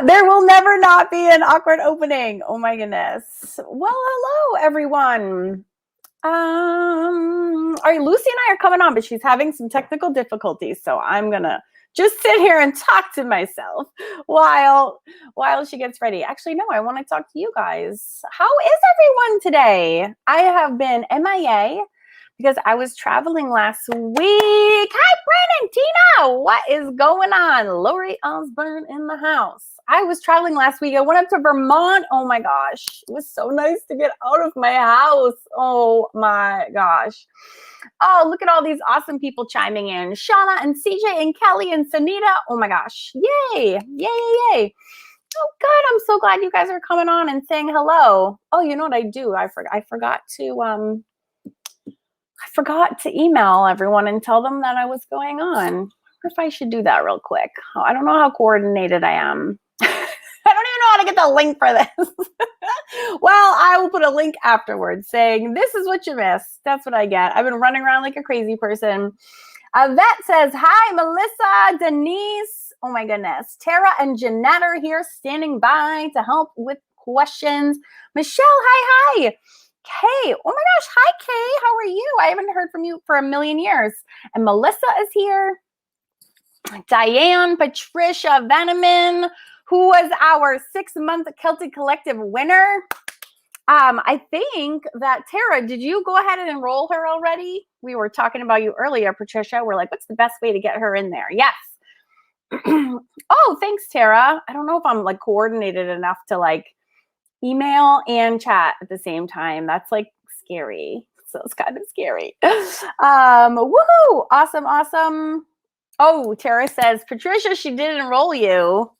There will never not be an awkward opening. Oh my goodness. Well, hello everyone. All right, Lucy and I are coming on, but she's having some technical difficulties, so I'm gonna just sit here and talk to myself while she gets ready. Actually, no, I want to talk to you guys. How is everyone today? I have been MIA because I was traveling last week. Hi, Brandon, Tina, what is going on? Lori Osborne in the house. I was traveling last week. I went up to Vermont. Oh my gosh, it was so nice to get out of my house. Oh my gosh. Oh, look at all these awesome people chiming in. Shauna and CJ and Kelly and Sanita. Oh my gosh. Yay. Yay, yay, yay. Oh, good. I'm so glad you guys are coming on and saying hello. Oh, you know what I do? I forgot to email everyone and tell them that I was going on. I wonder if I should do that real quick. Oh, I don't know how coordinated I am. I don't even know how to get the link for this. Well, I will put a link afterwards saying, this is what you missed. That's what I get. I've been running around like a crazy person. Vet says, hi, Melissa, Denise. Oh my goodness. Tara and Jeanette are here standing by to help with questions. Michelle, hi. Kay, oh my gosh, hi Kay, how are you? I haven't heard from you for a million years. And Melissa is here. Diane, Patricia, Veneman, who was our 6-month Celtic Collective winner. I think that Tara, did you go ahead and enroll her already? We were talking about you earlier, Patricia. We're like, what's the best way to get her in there? Yes. Oh, thanks, Tara. I don't know if I'm like coordinated enough to like email and chat at the same time. That's like scary. So it's kind of scary. Woohoo! Awesome, awesome. Oh, Tara says, Patricia, she did enroll you.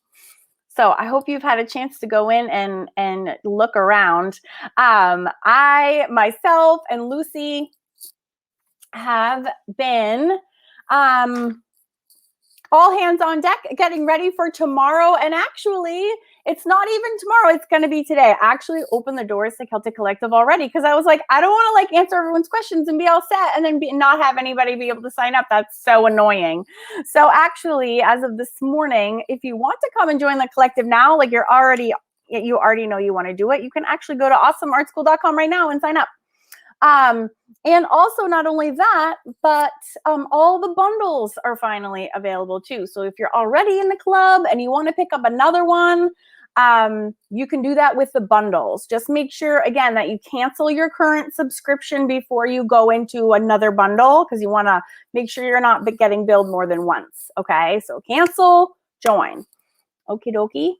So I hope you've had a chance to go in and look around. I, myself, and Lucy have been all hands on deck getting ready for tomorrow. And actually, it's not even tomorrow. It's going to be today. I actually opened the doors to Celtic Collective already because I was like, I don't want to like answer everyone's questions and be all set and then not have anybody be able to sign up. That's so annoying. So actually, as of this morning, if you want to come and join the collective now, like you already know you want to do it, you can actually go to awesomeartschool.com right now and sign up. And also not only that, but all the bundles are finally available too. So if you're already in the club and you want to pick up another one, you can do that with the bundles. Just make sure, again, that you cancel your current subscription before you go into another bundle because you want to make sure you're not getting billed more than once. Okay, so cancel, join. Okie dokie.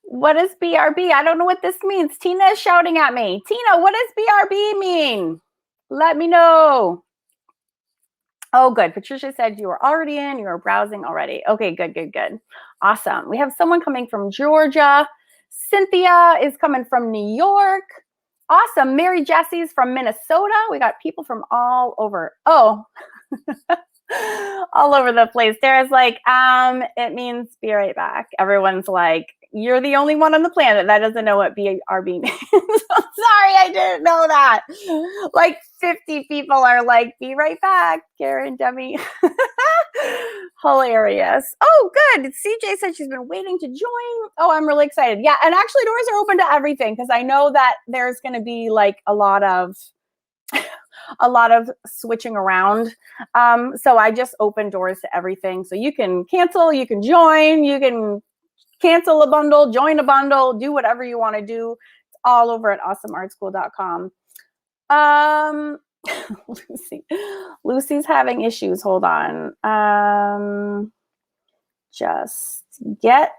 What is BRB? I don't know what this means. Tina is shouting at me. Tina, what does BRB mean? Let me know. Oh, good. Patricia said you were already in. You were browsing already. Okay, good, good, good. Awesome. We have someone coming from Georgia. Cynthia is coming from New York. Awesome. Mary Jessie's from Minnesota. We got people from all over. Oh, all over the place. Tara's like, it means be right back. Everyone's like, you're the only one on the planet that doesn't know what BRB means. Sorry, I didn't know that. Like 50 people are like, be right back, Karen, Demi. Hilarious. Oh, good. CJ said she's been waiting to join. Oh, I'm really excited. Yeah, and actually doors are open to everything because I know that there's going to be like a lot of switching around. So I just open doors to everything. So you can cancel, you can join, you can cancel a bundle, join a bundle, do whatever you want to do. It's all over at awesomeartschool.com. Lucy's having issues. Hold on. Just get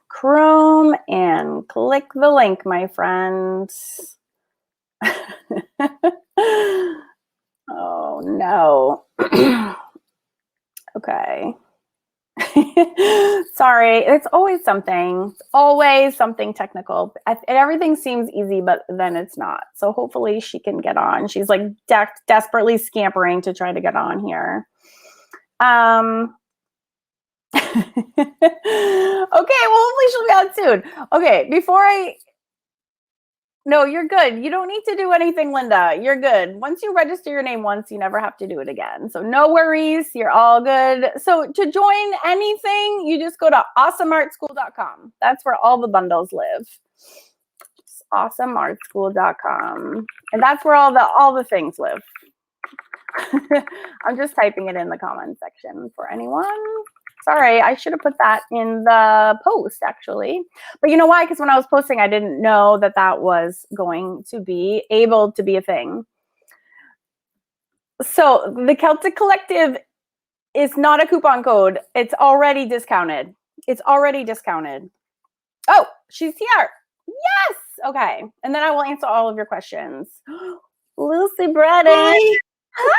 Chrome and click the link, my friends. Oh no. Okay. Sorry, it's always something. It's always something technical. Everything seems easy, but then it's not. So hopefully she can get on. She's like desperately scampering to try to get on here. Okay, well hopefully she'll be out soon. Okay, before I No, you're good. You don't need to do anything, Linda. You're good. Once you register your name once, you never have to do it again. So no worries. You're all good. So to join anything, you just go to awesomeartschool.com. That's where all the bundles live. awesomeartschool.com. And that's where all the things live. I'm just typing it in the comment section for anyone. Sorry, I should have put that in the post, actually. But you know why? Because when I was posting, I didn't know that that was going to be able to be a thing. So the Celtic Collective is not a coupon code. It's already discounted. It's already discounted. Oh, she's here. Yes. Okay. And then I will answer all of your questions. Lucy Brydon. Hi. Hi.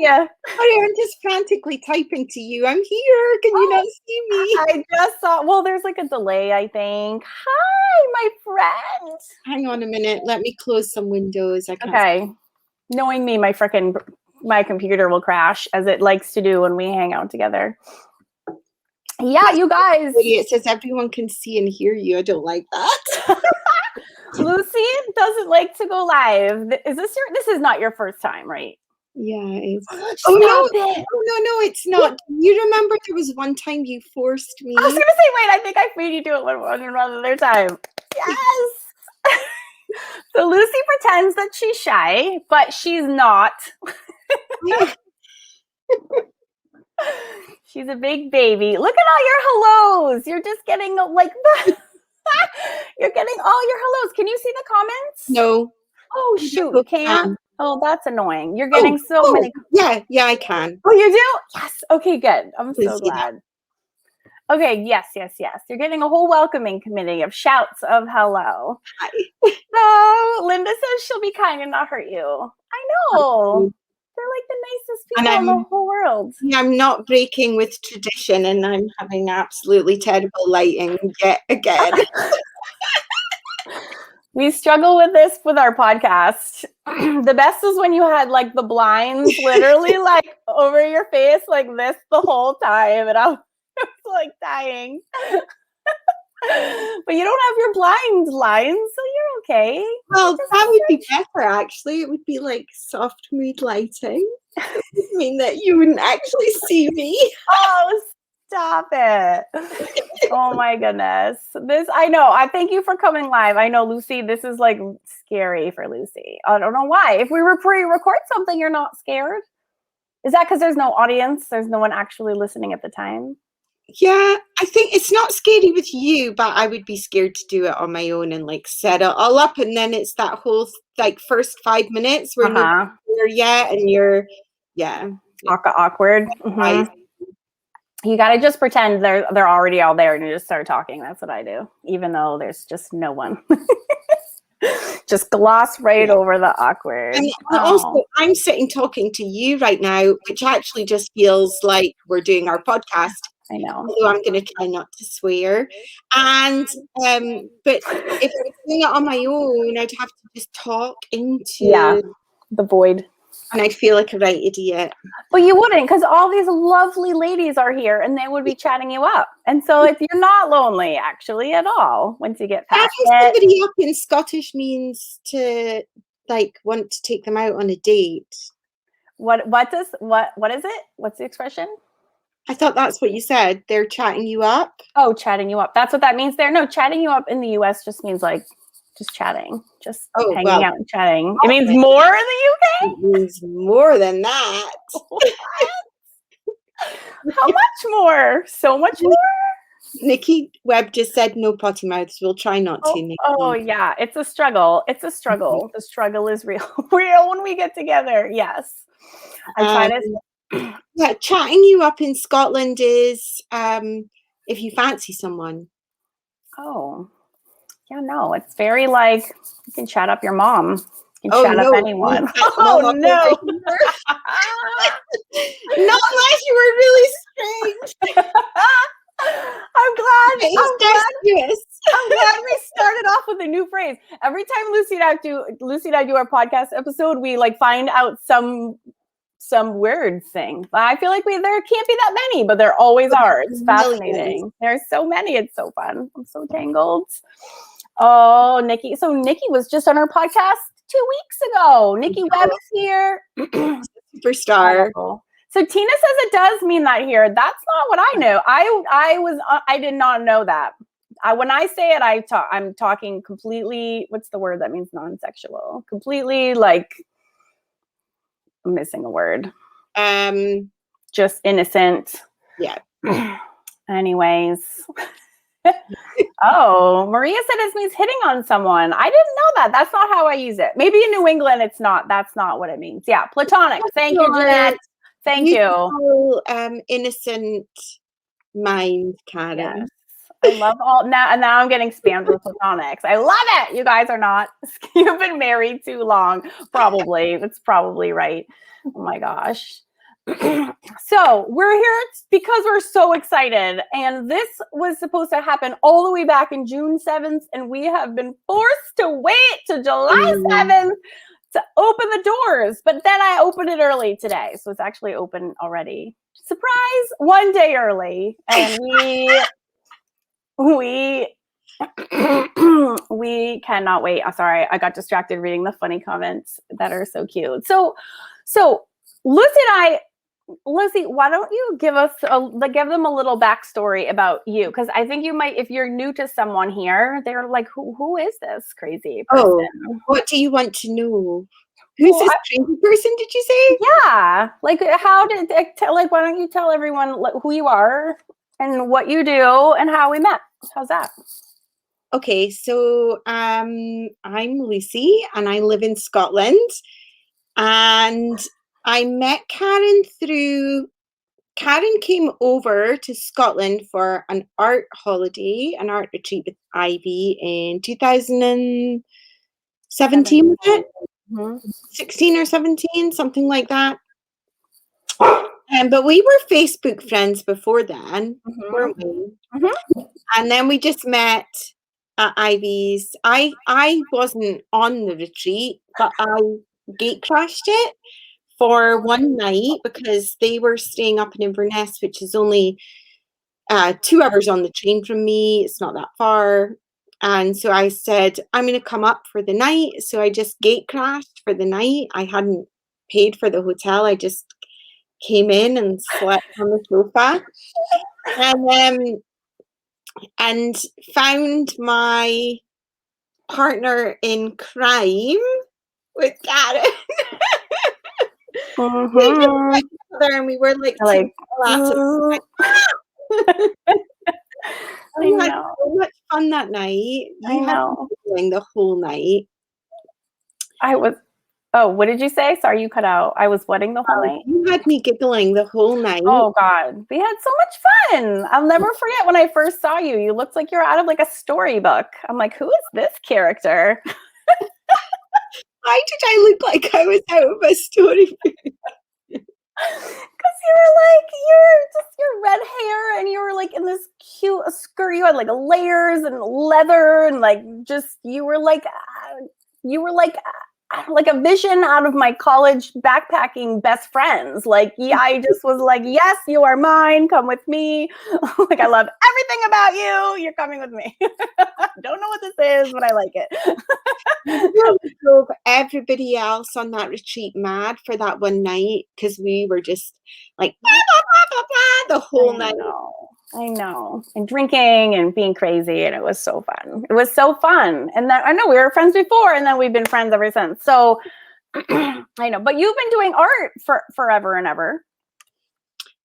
Sorry, I'm just frantically typing to you. I'm here. Can you not see me? I just saw, well, there's like a delay, I think. Hi, my friend. Hang on a minute. Let me close some windows. Okay. Knowing me, my computer will crash, as it likes to do when we hang out together. Yeah, you guys. It says everyone can see and hear you. I don't like that. Lucy doesn't like to go live. This is not your first time, right? Yeah, it's oh no, it's not. You remember there was one time you forced me? I was gonna say, wait, I think I made you do it one other time. Yes. So Lucy pretends that she's shy, but she's not. She's a big baby. Look at all your hellos. You're just getting like you're getting all your hellos. Can you see the comments? No. Oh shoot, you can't. Oh, that's annoying. You're getting so many. Yeah, I can. Oh, you do? Yes. Okay, good. I'm so glad. Okay, yes. You're getting a whole welcoming committee of shouts of hello. Hi. Oh, Linda says she'll be kind and not hurt you. I know. They're like the nicest people in the whole world. Yeah, I'm not breaking with tradition, and I'm having absolutely terrible lighting yet again. We struggle with this with our podcast. The best is when you had like the blinds literally like over your face like this the whole time, and I was like dying. But you don't have your blind lines, so you're okay. Well, that would be better, actually. It would be like soft mood lighting. It would mean that you wouldn't actually see me. Oh, stop it. Oh my goodness. I know. I thank you for coming live. I know, Lucy, this is like scary for Lucy. I don't know why. If we were pre-record something, you're not scared? Is that because there's no audience? There's no one actually listening at the time? Yeah, I think it's not scary with you, but I would be scared to do it on my own and like set it all up. And then it's that whole like first 5 minutes where nobody's here yet and you're, awkward. Mm-hmm. You got to just pretend they're already all there and you just start talking. That's what I do, even though there's just no one. Just gloss right over the awkward. And also, I'm sitting talking to you right now, which actually just feels like we're doing our podcast. I know. Although I'm going to try not to swear. And but if I was doing it on my own, I'd have to just talk into the void. And I'd feel like a right idiot. But you wouldn't, because all these lovely ladies are here and they would be chatting you up. And so if you're not lonely, actually, at all, once you get past it. Having somebody up in Scottish means to, like, want to take them out on a date. What is it? What's the expression? I thought that's what you said. They're chatting you up. Oh, chatting you up. That's what that means there. No, chatting you up in the US just means like just chatting, just hanging out and chatting. It means more in the UK? It means more than that. How much more? So much more? Nikki Webb just said no potty mouths. We'll try not to, Nikki. Oh, yeah. It's a struggle. It's a struggle. Mm-hmm. The struggle is real. Real when we get together. Yes. I try to... Yeah, chatting you up in Scotland is if you fancy someone. Oh. Yeah, no. It's very like you can chat up your mom. You can chat up anyone. Oh, no. Not unless you were really strange. I'm glad we started off with a new phrase. Every time Lucy and I do our podcast episode, we like find out some weird thing. I feel like there can't be that many, but there always are. It's fascinating. There's so many. It's so fun. I'm so tangled. Oh, Nikki. So Nikki was just on our podcast 2 weeks ago. Nikki Webb is here. Superstar. Oh. So Tina says it does mean that here. That's not what I know. I did not know that. When I say it, I'm talking completely. What's the word that means non-sexual? Completely, like, I'm missing a word. Just innocent. Yeah. Anyways. Oh, Maria said it means hitting on someone. I didn't know that. That's not how I use it. Maybe in New England, it's not. That's not what it means. Yeah, platonic. Thank you, Jeanette. Thank you. Innocent mind, Karen. Yes. I love all now. And now I'm getting spammed with platonics. I love it. You guys are not. You've been married too long. Probably. That's probably right. Oh my gosh. So we're here because we're so excited. And this was supposed to happen all the way back in June 7th. And we have been forced to wait to July 7th to open the doors. But then I opened it early today. So it's actually open already. Surprise, 1 day early. And we cannot wait. I'm sorry, I got distracted reading the funny comments that are so cute. So Lucy, why don't you give them a little backstory about you? Because I think you might, if you're new to someone here, they're like, who is this crazy person? Oh, what do you want to know? Who's this crazy person, did you say? Yeah. Like, why don't you tell everyone who you are and what you do and how we met? How's that? Okay, so I'm Lucy and I live in Scotland. And I met Karen Karen came over to Scotland for an art holiday, an art retreat with Ivy in 2017, was it? Mm-hmm. 16 or 17, something like that. But we were Facebook friends before then, weren't we? Mm-hmm. And then we just met at Ivy's. I wasn't on the retreat, but I gate crashed it for one night because they were staying up in Inverness, which is only 2 hours on the train from me. It's not that far. And so I said, I'm going to come up for the night. So I just gate crashed for the night. I hadn't paid for the hotel. I just came in and slept on the sofa. And found my partner in crime with Karen. Mm-hmm. We just met together and we were like I had so much fun that night. You had me giggling the whole night. What did you say? Sorry, you cut out. I was wedding the whole night? You had me giggling the whole night. Oh, God. We had so much fun. I'll never forget when I first saw you. You looked like you're out of like a storybook. I'm like, who is this character? Why did I look like I was out of a storybook? Because your red hair and you were like in this cute skirt. You had like layers and leather and like just, you were like a vision out of my college backpacking best friends. Like, yeah, I just was like, yes, you are mine. Come with me. Like, I love everything about you. You're coming with me. Don't know what this is, but I like it. We drove everybody else on that retreat mad for that one night because we were just like blah, blah, blah, blah, the whole night. I know. And drinking and being crazy. And it was so fun. It was so fun. And I know we were friends before and then we've been friends ever since. So I know, but you've been doing art for forever and ever.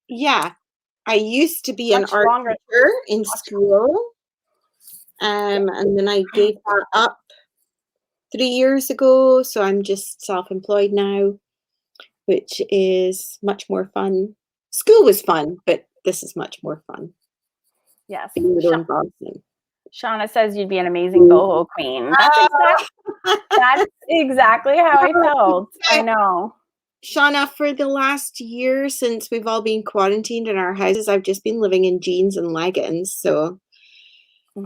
Yeah. I used to be an art teacher in school. And then I gave that up 3 years ago. So I'm just self-employed now, which is much more fun. School was fun, but this is much more fun. Yes. Shauna says you'd be an amazing boho queen. That's exactly how I felt. I know. Shauna, for the last year since we've all been quarantined in our houses, I've just been living in jeans and leggings. So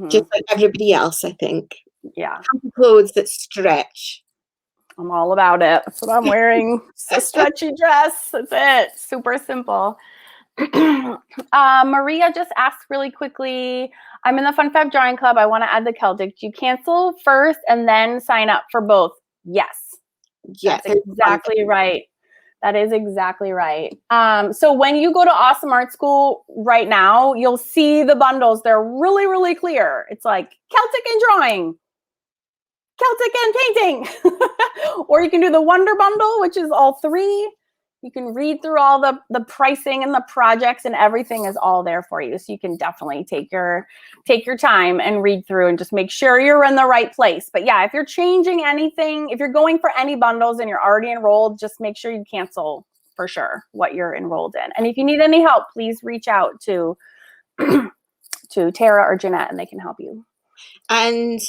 just like everybody else, I think. Yeah. Clothes that stretch. I'm all about it. That's what I'm wearing. It's a stretchy dress. That's it. Super simple. Maria just asked really quickly, I'm in the Fun Fab Drawing Club. I want to add the Celtic. Do you cancel first and then sign up for both? Yes. Yes. That's exactly right. That is exactly right. So when you go to Awesome Art School right now, you'll see the bundles. They're really, really clear. It's like Celtic and drawing, Celtic and painting. Or you can do the Wonder Bundle, which is all three. You can read through all the pricing and the projects, and everything is all there for you. So you can definitely take your time and read through and just make sure you're in the right place. But yeah, if you're changing anything, if you're going for any bundles and you're already enrolled, just make sure you cancel for sure what you're enrolled in. And if you need any help, please reach out to Tara or Jeanette, and they can help you. And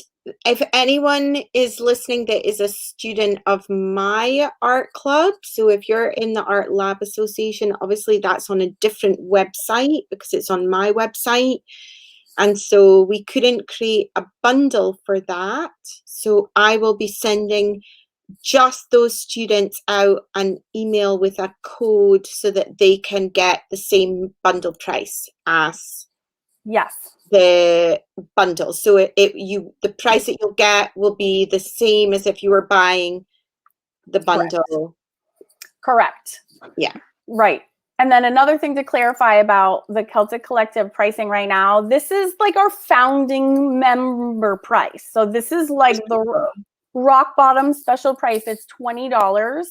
if anyone is listening that is a student of my art club, so if you're in the Art Lab Association, obviously that's on a different website because it's on my website. And so we couldn't create a bundle for that. So I will be sending just those students out an email with a code so that they can get the same bundle price as the bundle. So the price that you'll get will be the same as if you were buying the bundle. Correct. Yeah. Right. And then another thing to clarify about the Celtic Collective pricing right now, this is like our founding member price. So this is like the rock bottom special price. It's $20.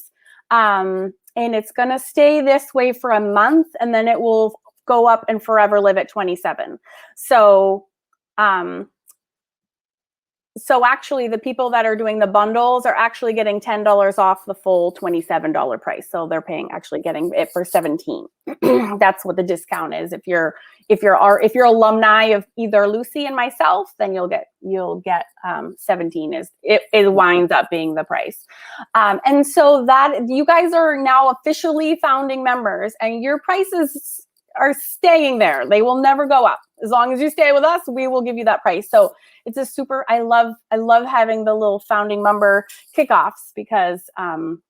And it's going to stay this way for a month, and then it will go up and forever live at $27. So, so actually the people that are doing the bundles are actually getting $10 off the full $27 price. So they're getting it for $17. That's what the discount is. If you're alumni of either Lucy and myself, then you'll get 17 it winds up being the price. And so that you guys are now officially founding members, and your prices are staying there. They will never go up. As long as you stay with us, we will give you that price. So it's I love having the little founding member kickoffs because you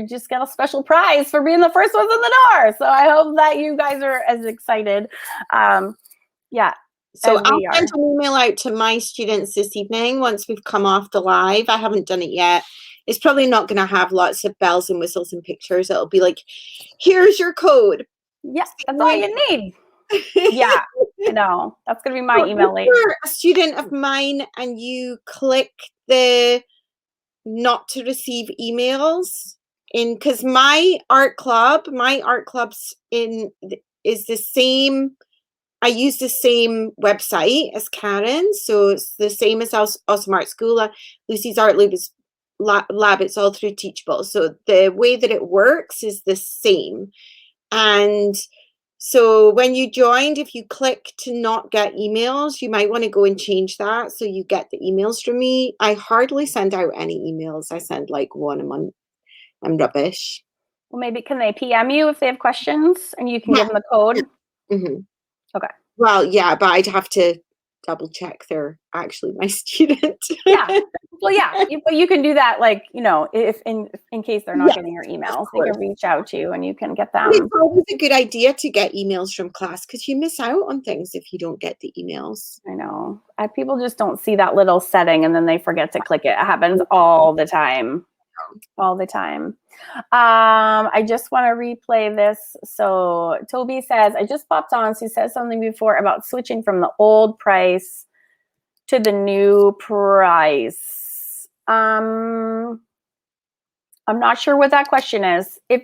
just get a special prize for being the first ones in the door. So I hope that you guys are as excited. Yeah. So I'll send an email out to my students this evening once we've come off the live. I haven't done it yet. It's probably not going to have lots of bells and whistles and pictures. It'll be like, here's your code. Yes, that's all you need. Yeah, I know. That's going to be my email later. If you're a student of mine and you click the not to receive emails because my art club's is the same. I use the same website as Karen, so it's the same as Awesome Art School. Lucy's Art Lab, it's all through Teachable. So the way that it works is the same. And so when you joined, if you click to not get emails, you might want to go and change that so you get the emails from me. I hardly send out any emails. I send like one a month. I'm rubbish. Well, maybe can they PM you if they have questions and you can give them the code? Mm-hmm. Okay. Well, yeah, but I'd have to double check they're actually my student. Yeah. Well, yeah, but you can do that, like, if in case they're not getting your emails, they can reach out to you and you can get them. It's always a good idea to get emails from class because you miss out on things if you don't get the emails. I know. People just don't see that little setting and then they forget to click it. It happens all the time. All the time. I just want to replay this. So Toby says, I just popped on. So he said something before about switching from the old price to the new price. I'm not sure what that question is. If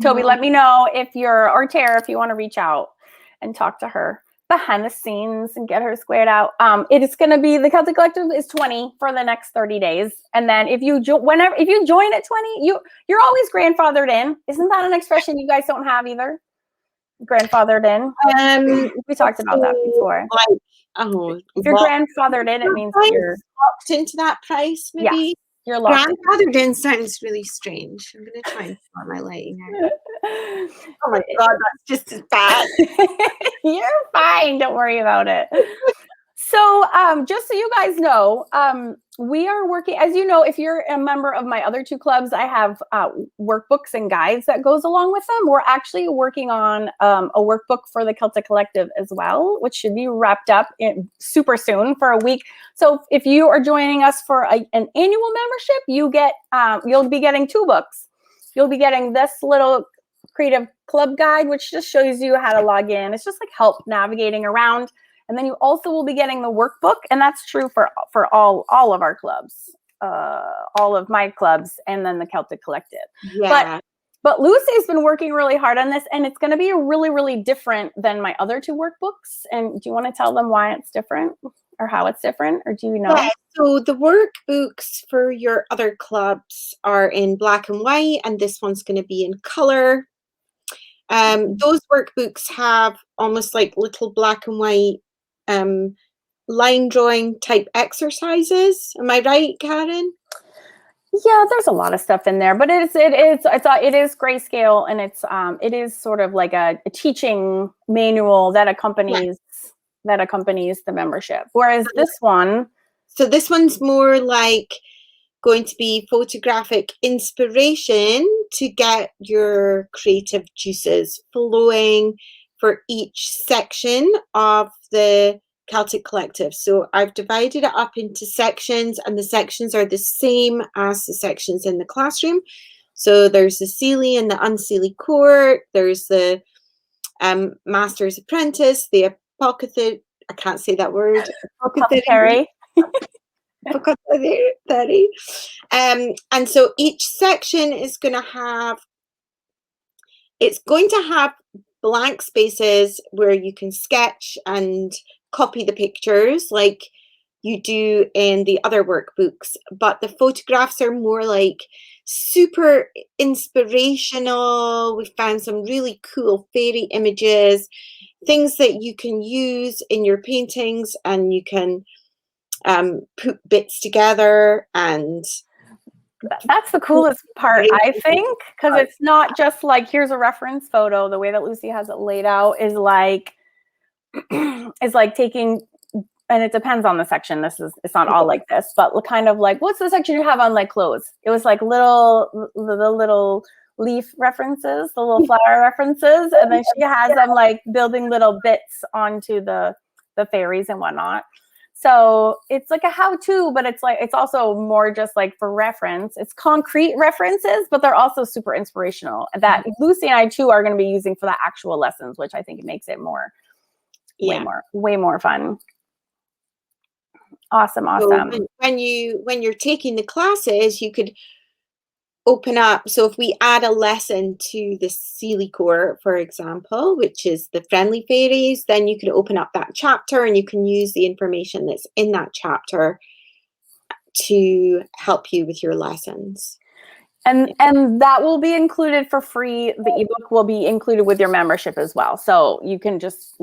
Toby, let me know or Tara, if you want to reach out and talk to her behind the scenes and get her squared out. It is going to be the Celtic Collective is 20 for the next 30 days. And then if you join at 20, you're always grandfathered in. Isn't that an expression you guys don't have either? Grandfathered in. We talked about that before. If you're grandfathered in, it means you're locked into that price, maybe. Yeah, you're locked grandfathered in sounds really strange. I'm going to try and start my lighting out. Oh my God, that's just as bad. You're fine. Don't worry about it. So just so you guys know, we are working, as you know, if you're a member of my other two clubs, I have workbooks and guides that goes along with them. We're actually working on a workbook for the Celtic Collective as well, which should be wrapped up super soon for a week. So if you are joining us for an annual membership, you'll be getting 2 books. You'll be getting this little creative club guide, which just shows you how to log in. It's just like help navigating around. And then you also will be getting the workbook, and that's true for all of our clubs, all of my clubs, and then the Celtic Collective. Yeah. But Lucy's been working really hard on this, and it's going to be really, really different than my other 2 workbooks. And do you want to tell them why it's different or how it's different, or do you know? Yeah, so the workbooks for your other clubs are in black and white, and this one's going to be in color. Those workbooks have almost like little black and white line drawing type exercises. Am I right, Karen? Yeah, there's a lot of stuff in there, but it is grayscale, and it is sort of like a teaching manual that accompanies the membership. Whereas this one, so this one's more like going to be photographic inspiration to get your creative juices flowing for each section of the Celtic Collective. So I've divided it up into sections, and the sections are the same as the sections in the classroom. So there's the Seelie and the Unseelie Court. There's the Masters Apprentice, the Apothecary. I can't say that word. Apothecary. And so each section is going to have blank spaces where you can sketch and copy the pictures like you do in the other workbooks, but the photographs are more like super inspirational. We found some really cool fairy images, things that you can use in your paintings, and you can put bits together. And that's the coolest part, I think, because it's not just like, here's a reference photo. The way that Lucy has it laid out is like taking, and it depends on the section. It's not all like this, but kind of like, what's the section you have on like clothes? It was like the little leaf references, the little flower references, and then she has them like building little bits onto the fairies and whatnot. So it's like a how-to, but it's also more just like for reference. It's concrete references, but they're also super inspirational that Lucy and I too are going to be using for the actual lessons, which I think makes it way more fun. Awesome. So when you're taking the classes, you could open up. So if we add a lesson to the Seelie Court, for example, which is the friendly fairies, then you can open up that chapter and you can use the information that's in that chapter to help you with your lessons. And that will be included for free. The ebook will be included with your membership as well. So you can just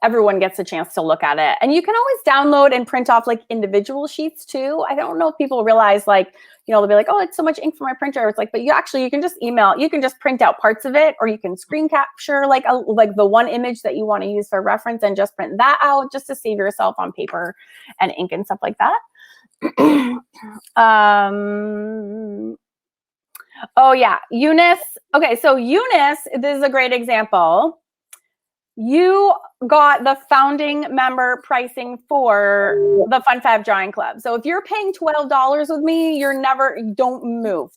everyone gets a chance to look at it. And you can always download and print off like individual sheets too. I don't know if people realize, like, they'll be like, oh, it's so much ink for my printer. It's like, but you can just print out parts of it, or you can screen capture like the one image that you want to use for reference and just print that out just to save yourself on paper and ink and stuff like that. Oh yeah, Eunice. Okay, so Eunice, this is a great example. You got the founding member pricing for the Fun Fab Drawing Club. So if you're paying $12 with me, don't move.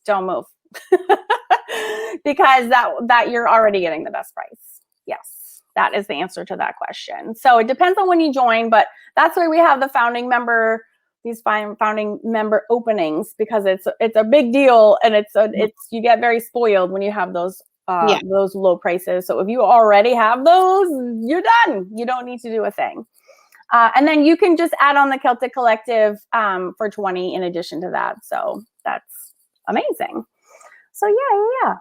Because that you're already getting the best price. Yes, that is the answer to that question. So it depends on when you join, but that's why we have the founding member openings, because it's a big deal, and you get very spoiled when you have those low prices. So if you already have those, you're done. You don't need to do a thing. And then you can just add on the Celtic Collective for $20 in addition to that. So that's amazing. So yeah.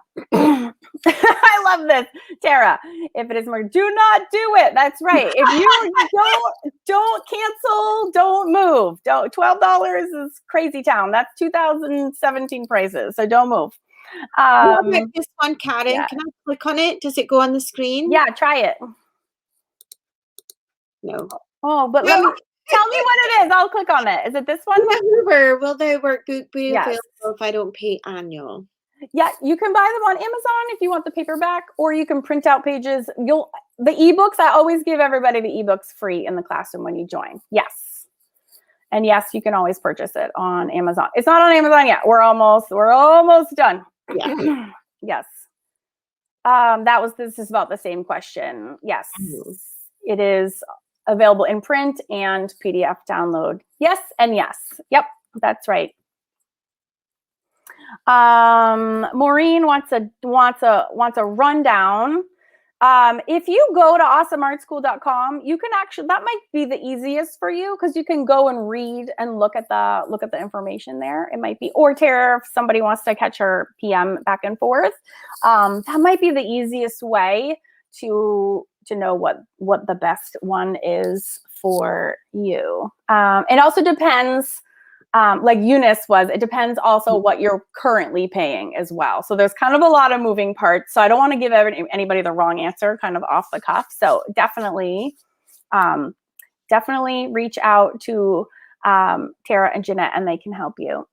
I love this, Tara. If it is more, do not do it. That's right. If you don't cancel, don't move. $12 is crazy town. That's 2017 prices. So don't move. This one, Karen. Yeah. Can I click on it? Does it go on the screen? Yeah, try it. No. Oh, but let me. Tell me what it is. I'll click on it. Is it this one? Will the workbook be Yes. available if I don't pay annual? Yeah, you can buy them on Amazon if you want the paperback, or you can print out pages. The ebooks, I always give everybody the ebooks free in the classroom when you join. Yes. And yes, you can always purchase it on Amazon. It's not on Amazon yet. We're almost done. Yeah. Yes. This is about the same question. Yes. It is available in print and PDF download. Yes and yes. Yep, that's right. Maureen wants a rundown. If you go to awesomeartschool.com, you can actually, that might be the easiest for you because you can go and read and look at the information there. It might be, or Tara, if somebody wants to catch her PM back and forth, that might be the easiest way to know what the best one is for you. It also depends. Like Eunice was, it depends also what you're currently paying as well. So there's kind of a lot of moving parts. So I don't want to give anybody the wrong answer kind of off the cuff. So definitely reach out to Tara and Jeanette and they can help you.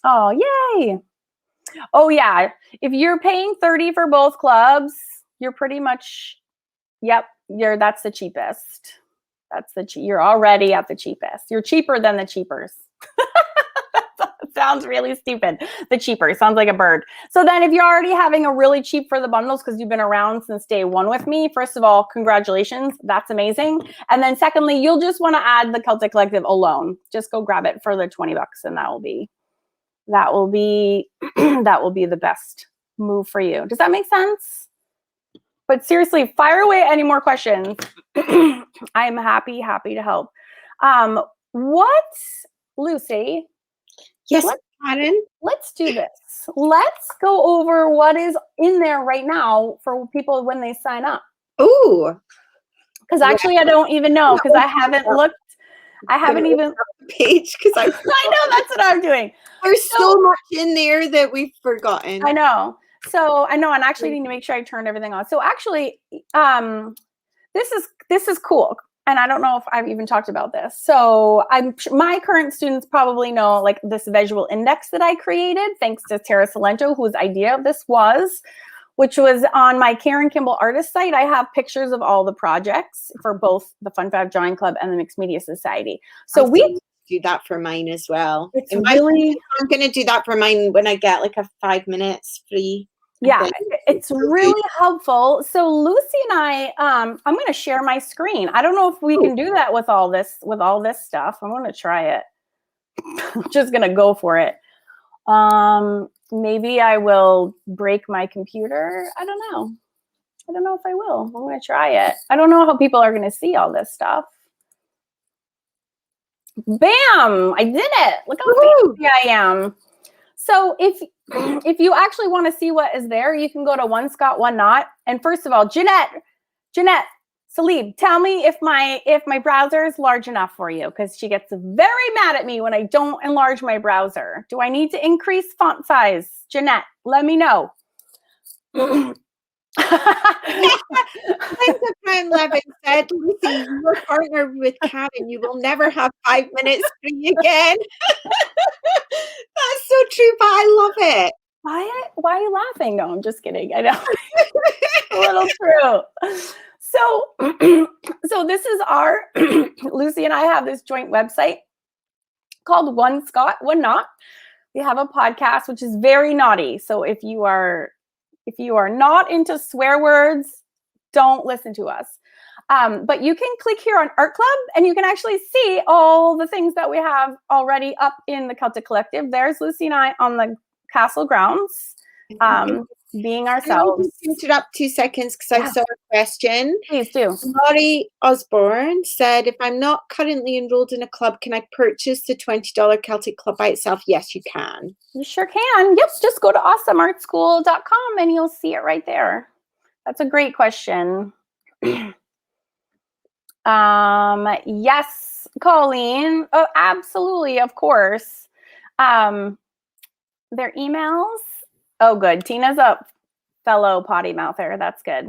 Oh, yay. Oh yeah. If you're paying $30 for both clubs, you're pretty much, yep, that's the cheapest. You're already at the cheapest. You're cheaper than the cheapers. Sounds really stupid. The cheaper sounds like a bird. So then if you're already having a really cheap for the bundles because you've been around since day one with me, first of all, congratulations. That's amazing. And then secondly, you'll just want to add the Celtic Collective alone. Just go grab it for the $20 and that will be the best move for you. Does that make sense? But seriously, fire away any more questions. I'm happy to help. Lucy? Yes, Karen. Let's do this. Let's go over what is in there right now for people when they sign up. Oh, because actually I don't even know because I haven't looked. I haven't even page because I know that's what I'm doing. There's so much in there that we've forgotten. I know. So I know, and actually need to make sure I turn everything on. So actually, this is cool. And I don't know if I've even talked about this. So my current students probably know like this visual index that I created, thanks to Tara Salento, whose idea of this was, which was on my Karen Campbell artist site. I have pictures of all the projects for both the Fun Fab Drawing Club and the Mixed Media Society. So we do that for mine as well. I'm going to do that for mine when I get like a 5 minutes free. Yeah, it's really helpful. So Lucy and I'm going to share my screen. I don't know if we can do that with all this stuff. I'm going to try it. I'm just going to go for it. Maybe I will break my computer. I don't know. I don't know if I will. I'm going to try it. I don't know how people are going to see all this stuff. Bam! I did it. Look how fancy I am. So if you actually want to see what is there, you can go to One Scott, One Knot. And first of all, Jeanette, Salib, tell me if my browser is large enough for you, because she gets very mad at me when I don't enlarge my browser. Do I need to increase font size? Jeanette, let me know. Like the friend Levin said, Lucy, you're partnered with Karen. You will never have 5 minutes free again. That's so true, but I love it. Why are you laughing? No, I'm just kidding. I know. It's a little true. So this is our Lucy and I have this joint website called One Scott, One Knot. We have a podcast which is very naughty. So if you are not into swear words, don't listen to us. But you can click here on Art Club and you can actually see all the things that we have already up in the Celtic Collective. There's Lucy and I on the castle grounds, being ourselves. I'll just interrupt 2 seconds because I saw a question. Please do. Laurie Osborne said, if I'm not currently enrolled in a club, can I purchase the $20 Celtic Club by itself? Yes, you can. You sure can. Yep, just go to awesomeartschool.com and you'll see it right there. That's a great question. Yes, Colleen. Oh, absolutely, of course. Their emails. Oh, good. Tina's a fellow potty mouther. That's good.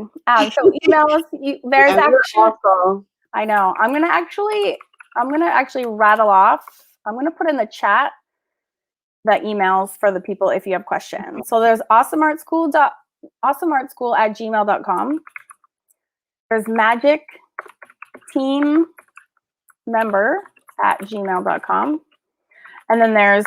So emails. There's actually. Awful. I know. I'm gonna actually. I'm going to actually rattle off. I'm going to put in the chat the emails for the people if you have questions. So there's awesomeartschool@gmail.com. There's magicteammember@gmail.com. And then there's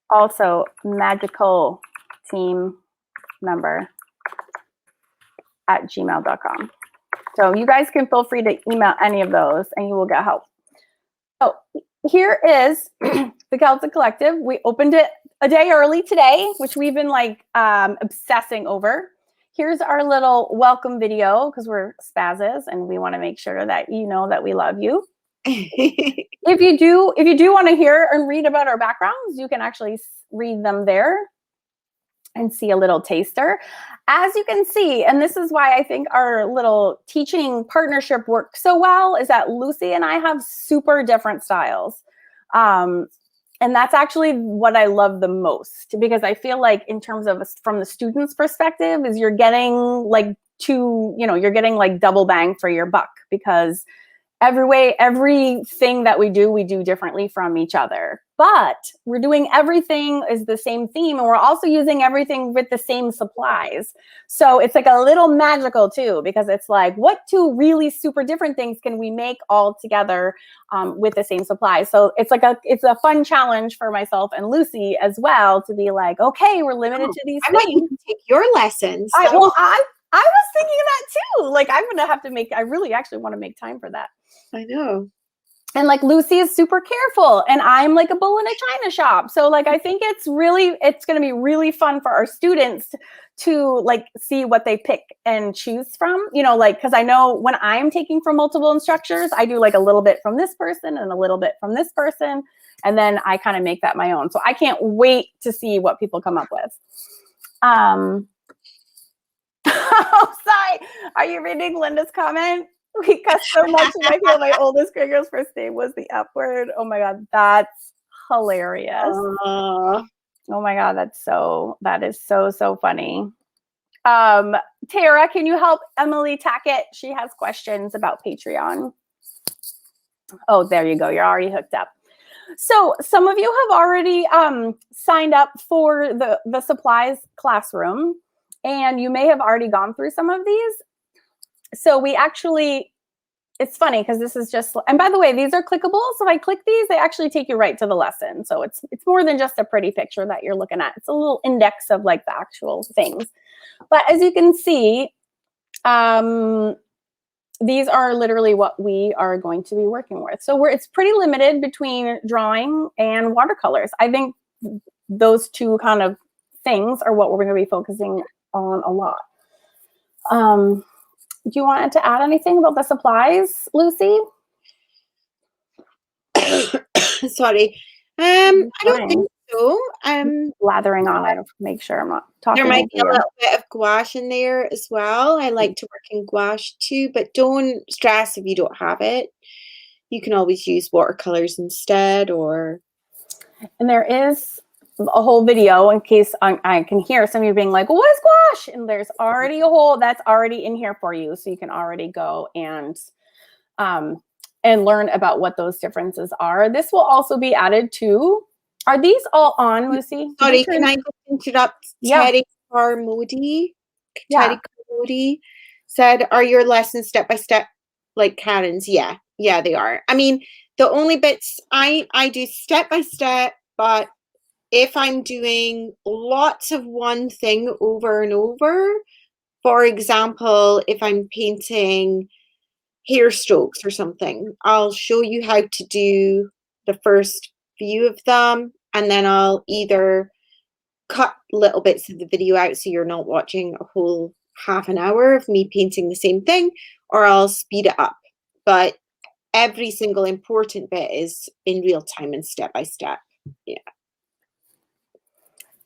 also magicalteammember@gmail.com. So you guys can feel free to email any of those and you will get help. So here is the Celtic Collective. We opened it a day early today, which we've been like obsessing over. Here's our little welcome video because we're spazzes and we want to make sure that you know that we love you. If you do want to hear and read about our backgrounds, you can actually read them there and see a little taster. As you can see, and this is why I think our little teaching partnership works so well, is that Lucy and I have super different styles. And that's actually what I love the most, because I feel like in terms of from the student's perspective is you're getting like you're getting like double bang for your buck, because everything that we do differently from each other, but we're doing everything is the same theme, and we're also using everything with the same supplies. So it's like a little magical too, because it's like, what two really super different things can we make all together with the same supplies? So it's like it's a fun challenge for myself and Lucy as well to be like, okay, we're limited to these things. Might even take your lessons. I was thinking that too. Like I'm gonna have to I really actually want to make time for that. I know. And like Lucy is super careful and I'm like a bull in a china shop. So like, I think it's going to be really fun for our students to like see what they pick and choose from, like, cause I know when I'm taking from multiple instructors, I do like a little bit from this person and a little bit from this person. And then I kind of make that my own. So I can't wait to see what people come up with. Oh, sorry. Are you reading Linda's comment? We cussed so much and I feel my oldest girl's first name was the F word. Oh my God, that's hilarious. Oh my God, that is so funny. Tara, can you help Emily Tackett? She has questions about Patreon. Oh, there you go. You're already hooked up. So some of you have already signed up for the supplies classroom, and you may have already gone through some of these. So we actually, it's funny because this is just, and by the way, these are clickable. So if I click these, they actually take you right to the lesson. So it's more than just a pretty picture that you're looking at. It's a little index of like the actual things. But as you can see, these are literally what we are going to be working with. So it's pretty limited between drawing and watercolors. I think those two kind of things are what we're going to be focusing on a lot. Do you want to add anything about the supplies, Lucy? Sorry. I don't think so. Lathering on, I don't make sure I'm not talking. There might be a little bit of gouache in there as well. I like to work in gouache too, but don't stress if you don't have it. You can always use watercolors instead, or. And there is a whole video in case I can hear some of you being like, well, what is gouache? And there's already a whole that's already in here for you. So you can already go and learn about what those differences are. This will also be added to. Are these all on, Lucy? Sorry, can I just interrupt? Yeah. Teddy Carmody said, are your lessons step-by-step like Karen's? Yeah, they are. I mean, the only bits I do step-by-step, but if I'm doing lots of one thing over and over, for example, if I'm painting hair strokes or something, I'll show you how to do the first few of them, and then I'll either cut little bits of the video out so you're not watching a whole half an hour of me painting the same thing, or I'll speed it up. But every single important bit is in real time and step by step. Yeah.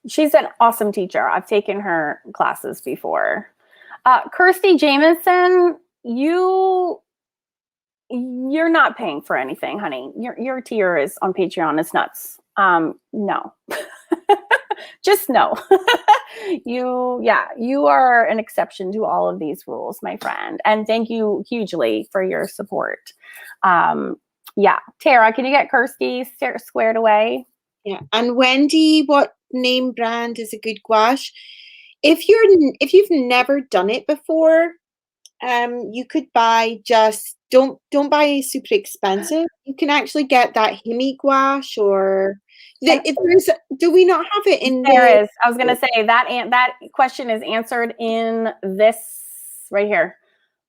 She's an awesome teacher. I've taken her classes before. Kirsty Jameson, you're not paying for anything, honey. Your tier is on Patreon is nuts. No. Just no. You are an exception to all of these rules, my friend. And thank you hugely for your support. Yeah. Tara, can you get Kirsty squared away? Yeah. And Wendy, what name brand is a good gouache? If you've never done it before, you could buy don't buy super expensive. You can actually get that Himi gouache, or do we not have it in there is. I was going to say that question is answered in this right here.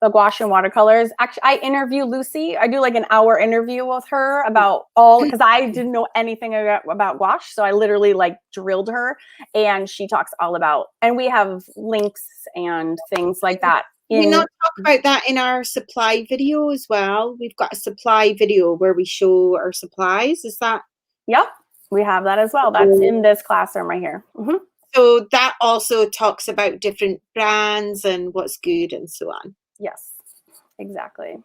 The Gouache and Watercolors. Actually, I interview Lucy. I do like an hour interview with her about because I didn't know anything about gouache. So I literally like drilled her, and she talks all about, and we have links and things like that. We not talk about that in our supply video as well. We've got a supply video where we show our supplies. Is that? Yep, we have that as well. That's in this classroom right here. Mm-hmm. So that also talks about different brands and what's good and so on. Yes, exactly.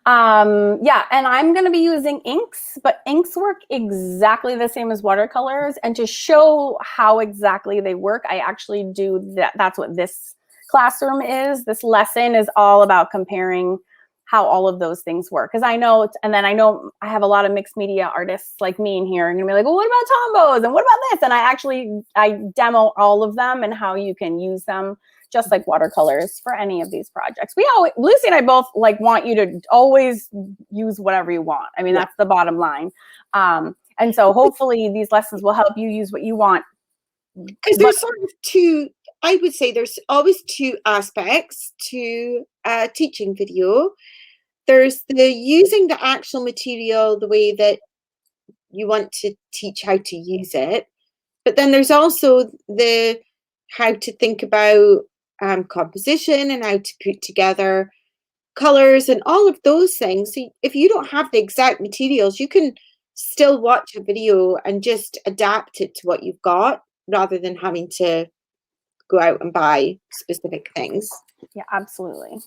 Yeah, and I'm going to be using inks, but inks work exactly the same as watercolors. And to show how exactly they work, I actually do that. That's what this classroom is. This lesson is all about comparing how all of those things work. Because I know, and then I know I have a lot of mixed media artists like me in here, and you're gonna be like, well, what about tombos? And what about this? And I demo all of them and how you can use them just like watercolors for any of these projects. Lucy and I both like want you to always use whatever you want. I mean, that's the bottom line. And so hopefully these lessons will help you use what you want. Because there's sort of I would say there's always two aspects to a teaching video. There's the using the actual material the way that you want to teach how to use it. But then there's also the how to think about composition and how to put together colors and all of those things. So if you don't have the exact materials, you can still watch a video and just adapt it to what you've got rather than having to go out and buy specific things. Yeah, absolutely.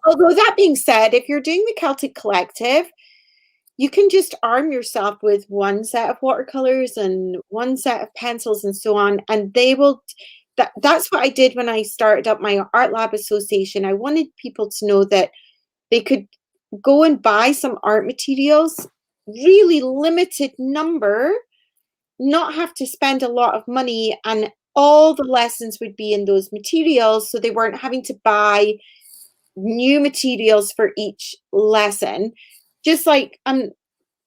Although that being said, if you're doing the Celtic Collective, you can just arm yourself with one set of watercolors and one set of pencils and so on, and they will. That's what I did when I started up my Art Lab Association. I wanted people to know that they could go and buy some art materials, really limited number, not have to spend a lot of money, and all the lessons would be in those materials, so they weren't having to buy new materials for each lesson. Just like I'm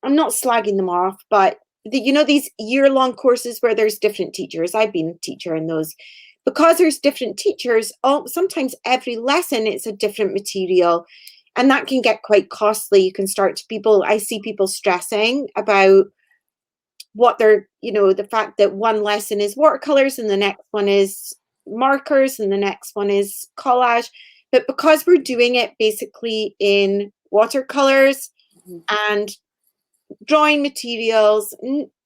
not slagging them off, but these year-long courses where there's different teachers. I've been a teacher in those. Because there's different teachers, sometimes every lesson it's a different material, and that can get quite costly. You can I see people stressing about what they're, the fact that one lesson is watercolors and the next one is markers and the next one is collage. But because we're doing it basically in watercolors and drawing materials,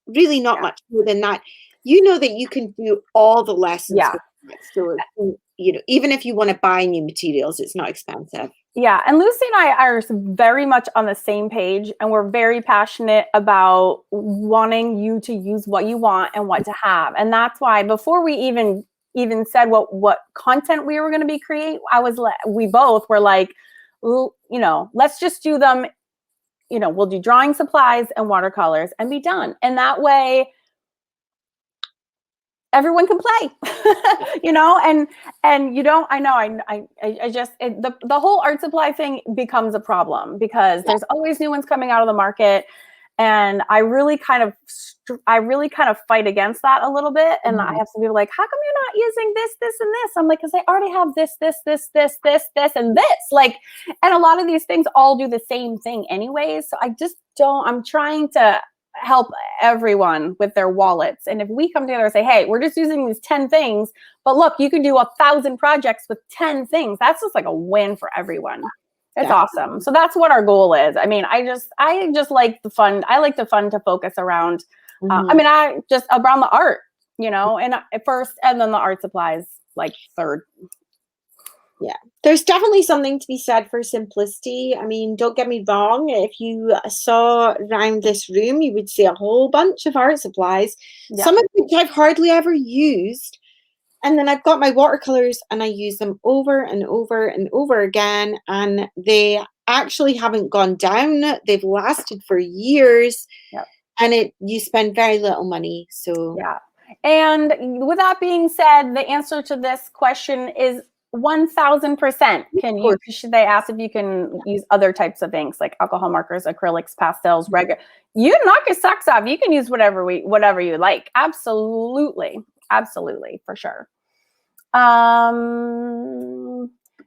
really not much more than that, that you can do all the lessons. Yeah. So, even if you want to buy new materials, it's not expensive. Yeah. And Lucy and I are very much on the same page, and we're very passionate about wanting you to use what you want and what to have. And that's why before we even said what content we were going to be creating, we both were like, let's just do them. We'll do drawing supplies and watercolors and be done. And that way everyone can play, and you don't, I just, the whole art supply thing becomes a problem because there's always new ones coming out of the market. And I really kind of fight against that a little bit. And I have some people like, how come you're not using this, this, and this? I'm like, because I already have this, and this. Like, and a lot of these things all do the same thing anyways. So I'm trying to help everyone with their wallets. And if we come together and say, hey, we're just using these 10 things, but look, you can do 1,000 projects with 10 things. That's just like a win for everyone. It's awesome. So that's what our goal is. I mean, I just like the fun. I like the fun to focus around. I just around the art, and first, and then the art supplies like third. Yeah, there's definitely something to be said for simplicity. I mean, don't get me wrong. If you saw around this room, you would see a whole bunch of art supplies, some of which I've hardly ever used. And then I've got my watercolors and I use them over and over and over again. And they actually haven't gone down. They've lasted for years. Yep. And you spend very little money. So yeah. And with that being said, the answer to this question is 1000%. Should they ask if you can use other types of inks like alcohol markers, acrylics, pastels, regular? You knock your socks off. You can use whatever you like. Absolutely, for sure.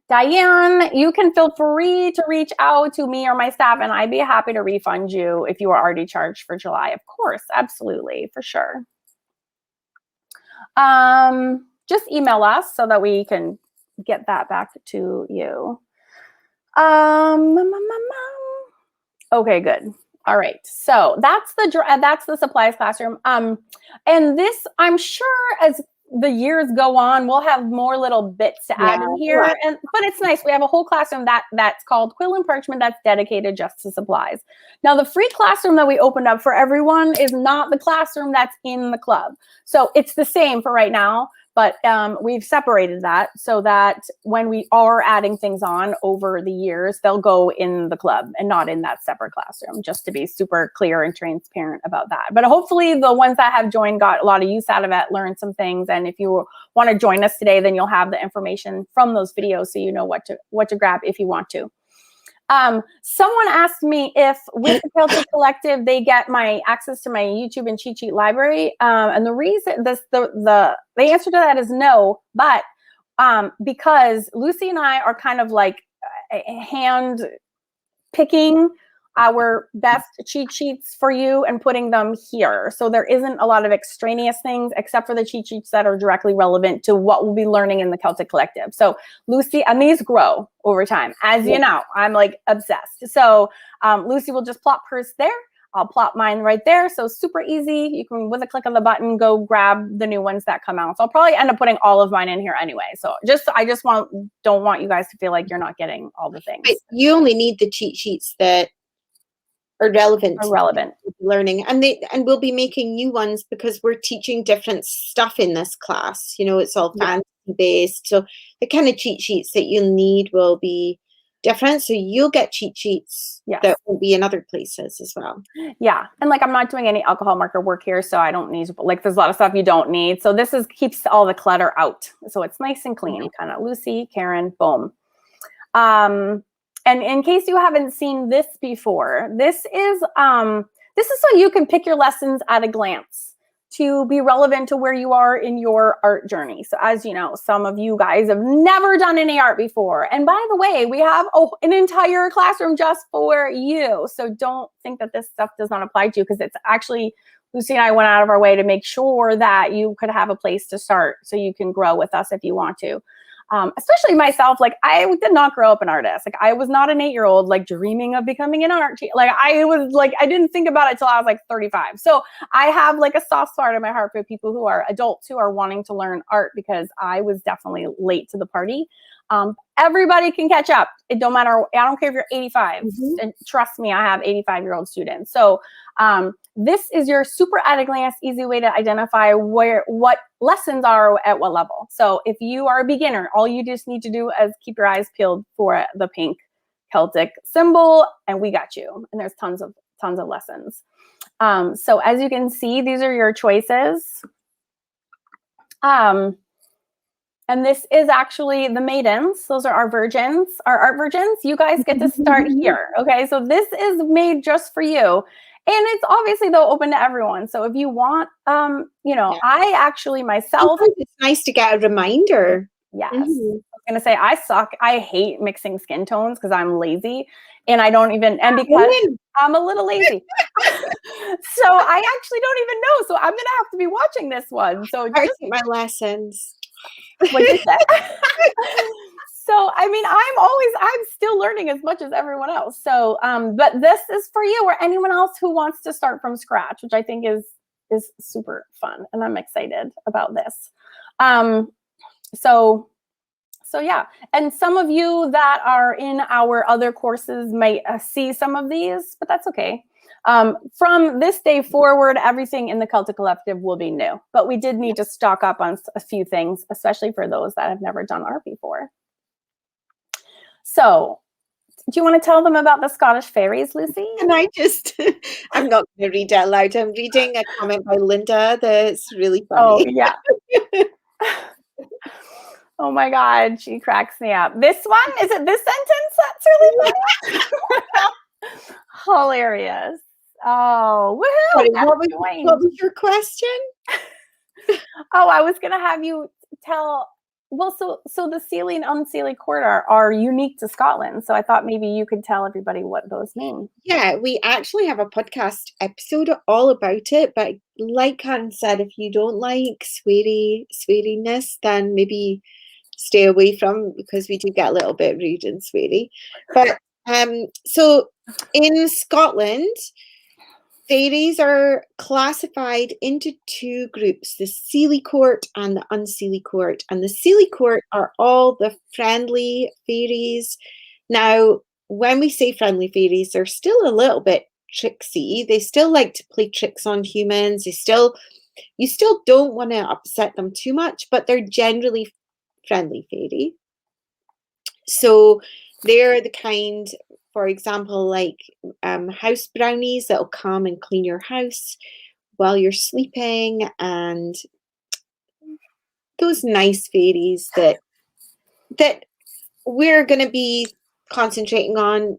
Diane, you can feel free to reach out to me or my staff, and I'd be happy to refund you if you were already charged for July. Of course, absolutely, for sure. Just email us so that we can get that back to you. Okay, good. All right. So that's the supplies classroom. And this, I'm sure as the years go on, we'll have more little bits to add in here. But it's nice. We have a whole classroom that's called Quill and Parchment that's dedicated just to supplies. Now, the free classroom that we opened up for everyone is not the classroom that's in the club. So it's the same for right now. But we've separated that so that when we are adding things on over the years, they'll go in the club and not in that separate classroom, just to be super clear and transparent about that. But hopefully the ones that have joined got a lot of use out of it, learned some things. And if you want to join us today, then you'll have the information from those videos so you know what to grab if you want to. Someone asked me if with the Celtic Collective, they get my access to my YouTube and cheat sheet library. And the reason the answer to that is no, but because Lucy and I are kind of like hand picking our best cheat sheets for you and putting them here. So there isn't a lot of extraneous things except for the cheat sheets that are directly relevant to what we'll be learning in the Celtic Collective. So Lucy, and these grow over time. As you know, I'm like obsessed. So Lucy will just plop hers there. I'll plop mine right there. So super easy. You can, with a click of the button, go grab the new ones that come out. So I'll probably end up putting all of mine in here anyway. So I just don't want you guys to feel like you're not getting all the things. But you only need the cheat sheets that are relevant to learning, and we'll be making new ones because we're teaching different stuff in this class. You know, it's all fantasy based, so the kind of cheat sheets that you'll need will be different. So you'll get cheat sheets that will be in other places as well. Yeah, and like I'm not doing any alcohol marker work here, so I don't need, like, there's a lot of stuff you don't need. So this keeps all the clutter out, so it's nice and clean. Kind of Lucy, Karen, boom. And in case you haven't seen this before, this is so you can pick your lessons at a glance to be relevant to where you are in your art journey. So as you know, some of you guys have never done any art before. And by the way, we have an entire classroom just for you. So don't think that this stuff does not apply to you, because it's actually, Lucy and I went out of our way to make sure that you could have a place to start so you can grow with us if you want to. Especially myself, like I did not grow up an artist. Like I was not an 8-year-old like dreaming of becoming an art teacher. Like I didn't think about it till I was like 35. So I have like a soft spot in my heart for people who are adults who are wanting to learn art, because I was definitely late to the party. Everybody can catch up. It don't matter. I don't care if you're 85. And trust me, I have 85-year-old students. So this is your super at a glance, easy way to identify what lessons are at what level. So if you are a beginner, all you just need to do is keep your eyes peeled for the pink Celtic symbol, and we got you. And there's tons of lessons. So as you can see, these are your choices. And this is actually the maidens. Those are our virgins, our art virgins. You guys get to start here. Okay, so this is made just for you. And it's obviously, though, open to everyone. So if you want, you know, I actually myself. It's nice to get a reminder. Yes. I was going to say, I suck. I hate mixing skin tones because I'm lazy. And I don't even, and because I'm a little lazy. So I actually don't even know. So I'm going to have to be watching this one. So I take my lessons. What you said? So, I mean, I'm still learning as much as everyone else. So, but this is for you or anyone else who wants to start from scratch, which I think is super fun. And I'm excited about this. So yeah. And some of you that are in our other courses might see some of these, but that's okay. From this day forward, everything in the Celtic Collective will be new, but we did need to stock up on a few things, especially for those that have never done art before. So you want to tell them about the Scottish fairies, Lucy? And I'm not going to read it aloud. I'm reading a comment by Linda that's really funny. Oh, yeah. Oh my God, she cracks me up. This one, is it this sentence that's really funny? Hilarious. Oh, woohoo! Sorry, what was your question? Oh, I was gonna have you tell. Well, so the Seelie and Unseelie court are unique to Scotland. So I thought maybe you could tell everybody what those mean. Yeah, we actually have a podcast episode all about it. But like Karen said, if you don't like sweariness, then maybe stay away from, because we do get a little bit rude and sweary. But so in Scotland, fairies are classified into two groups, the Seelie court and the Unseelie court. And the Seelie court are all the friendly fairies. Now, when we say friendly fairies, they're still a little bit tricksy. They still like to play tricks on humans. You still don't want to upset them too much, but they're generally friendly fairy. So they're the kind, for example, like house brownies that'll come and clean your house while you're sleeping, and those nice fairies that we're going to be concentrating on,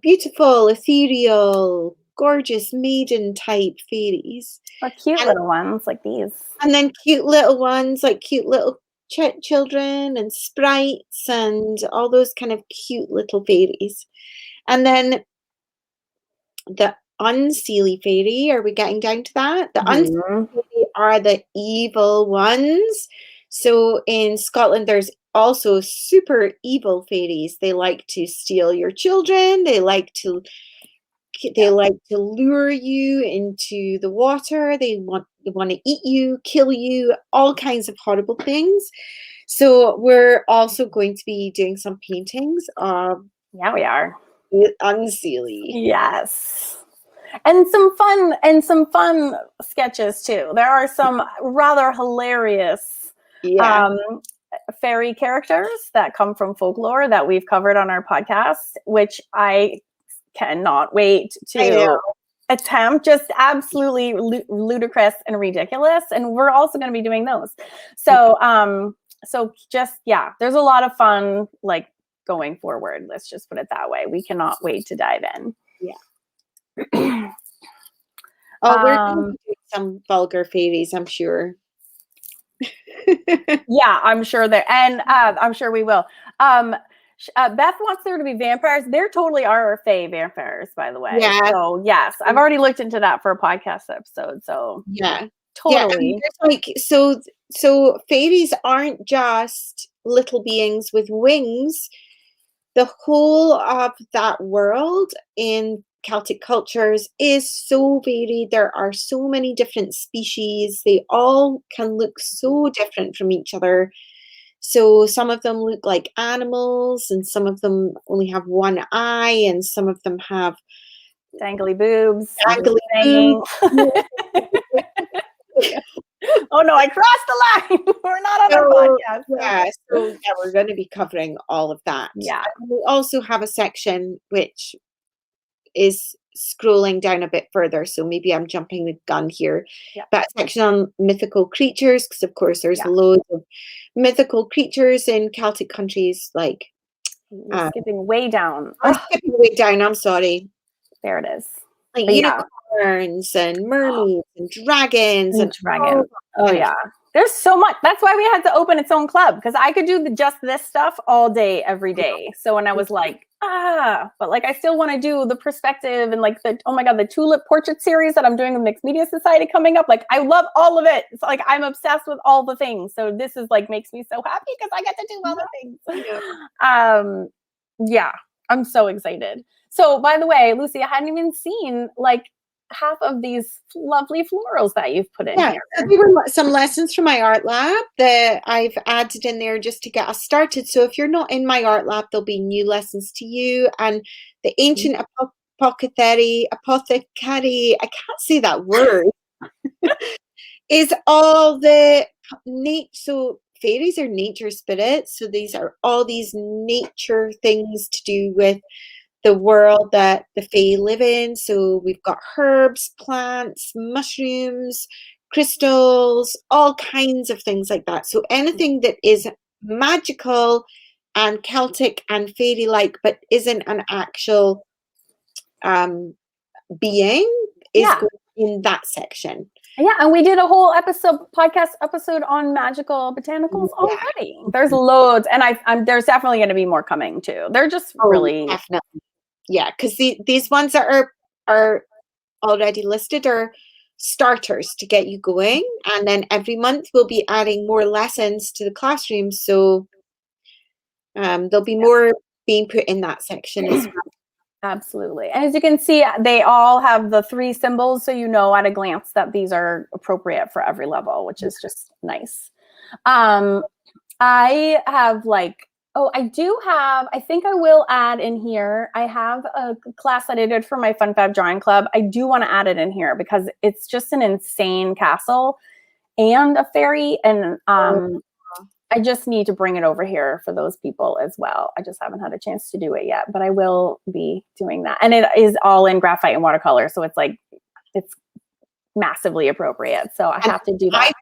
beautiful, ethereal, gorgeous maiden type fairies. Or cute little ones like these. And then cute little ones like cute little children and sprites and all those kind of cute little fairies. And then the Unseelie fairy, are we getting down to that? The Unseelie fairy are the evil ones. So in Scotland, there's also super evil fairies. They like to steal your children. They like to lure you into the water. They want to eat you, kill you, all kinds of horrible things. So we're also going to be doing some paintings of we are Unseelie. Yes. And some fun sketches too. There are some rather hilarious fairy characters that come from folklore that we've covered on our podcast, which I cannot wait to attempt. Just absolutely ludicrous and ridiculous. And we're also going to be doing those. So, there's a lot of fun, like, going forward. Let's just put it that way. We cannot wait to dive in. Yeah. We're going to do some vulgar fairies, I'm sure. Yeah, I'm sure and I'm sure we will. Beth wants there to be vampires. There totally are fae vampires, by the way. Yeah. So yes, I've already looked into that for a podcast episode. So yeah, totally. Yeah, so fairies aren't just little beings with wings. The whole of that world in Celtic cultures is so varied. There are so many different species. They all can look so different from each other. So some of them look like animals, and some of them only have one eye, and some of them have dangly boobs. Oh no, I crossed the line. We're not on our podcast. Yeah, so we're going to be covering all of that. Yeah. And we also have a section which is scrolling down a bit further, so maybe I'm jumping the gun here. Yeah. But a section on mythical creatures, because of course there's loads of mythical creatures in Celtic countries. Like skipping way down. Skipping way down. I'm sorry. There it is. Like unicorns and mermaids and dragons and dragons. Oh yeah. There's so much. That's why we had to open its own club, because I could do just this stuff all day, every day. So when I was like, but like I still want to do the perspective and like the tulip portrait series that I'm doing with Mixed Media Society coming up. Like I love all of it. It's like I'm obsessed with all the things. So this is like makes me so happy because I get to do all the things. Yeah, I'm so excited. So by the way, Lucy, I hadn't even seen like half of these lovely florals that you've put in here. So there were some lessons from my art lab that I've added in there just to get us started. So if you're not in my art lab, there'll be new lessons to you. And the ancient apothecary, I can't say that word, is all the so fairies are nature spirits. So these are all these nature things to do with the world that the Fae live in. So we've got herbs, plants, mushrooms, crystals, all kinds of things like that. So anything that is magical and Celtic and fairy-like, but isn't an actual being, is going in that section. Yeah, and we did a whole podcast episode on magical botanicals already. There's loads, and there's definitely going to be more coming too. They're just really definitely, yeah, because these ones that are already listed are starters to get you going, and then every month we'll be adding more lessons to the classroom, so there'll be more being put in that section as well. Absolutely. And as you can see, they all have the 3 symbols, so you know at a glance that these are appropriate for every level, which is just nice. I have I think I will add in here, I have a class that I did for my Fun Fab Drawing Club. I do want to add it in here because it's just an insane castle and a fairy, and I just need to bring it over here for those people as well. I just haven't had a chance to do it yet, but I will be doing that. And it is all in graphite and watercolor, so it's massively appropriate. So I have to do that.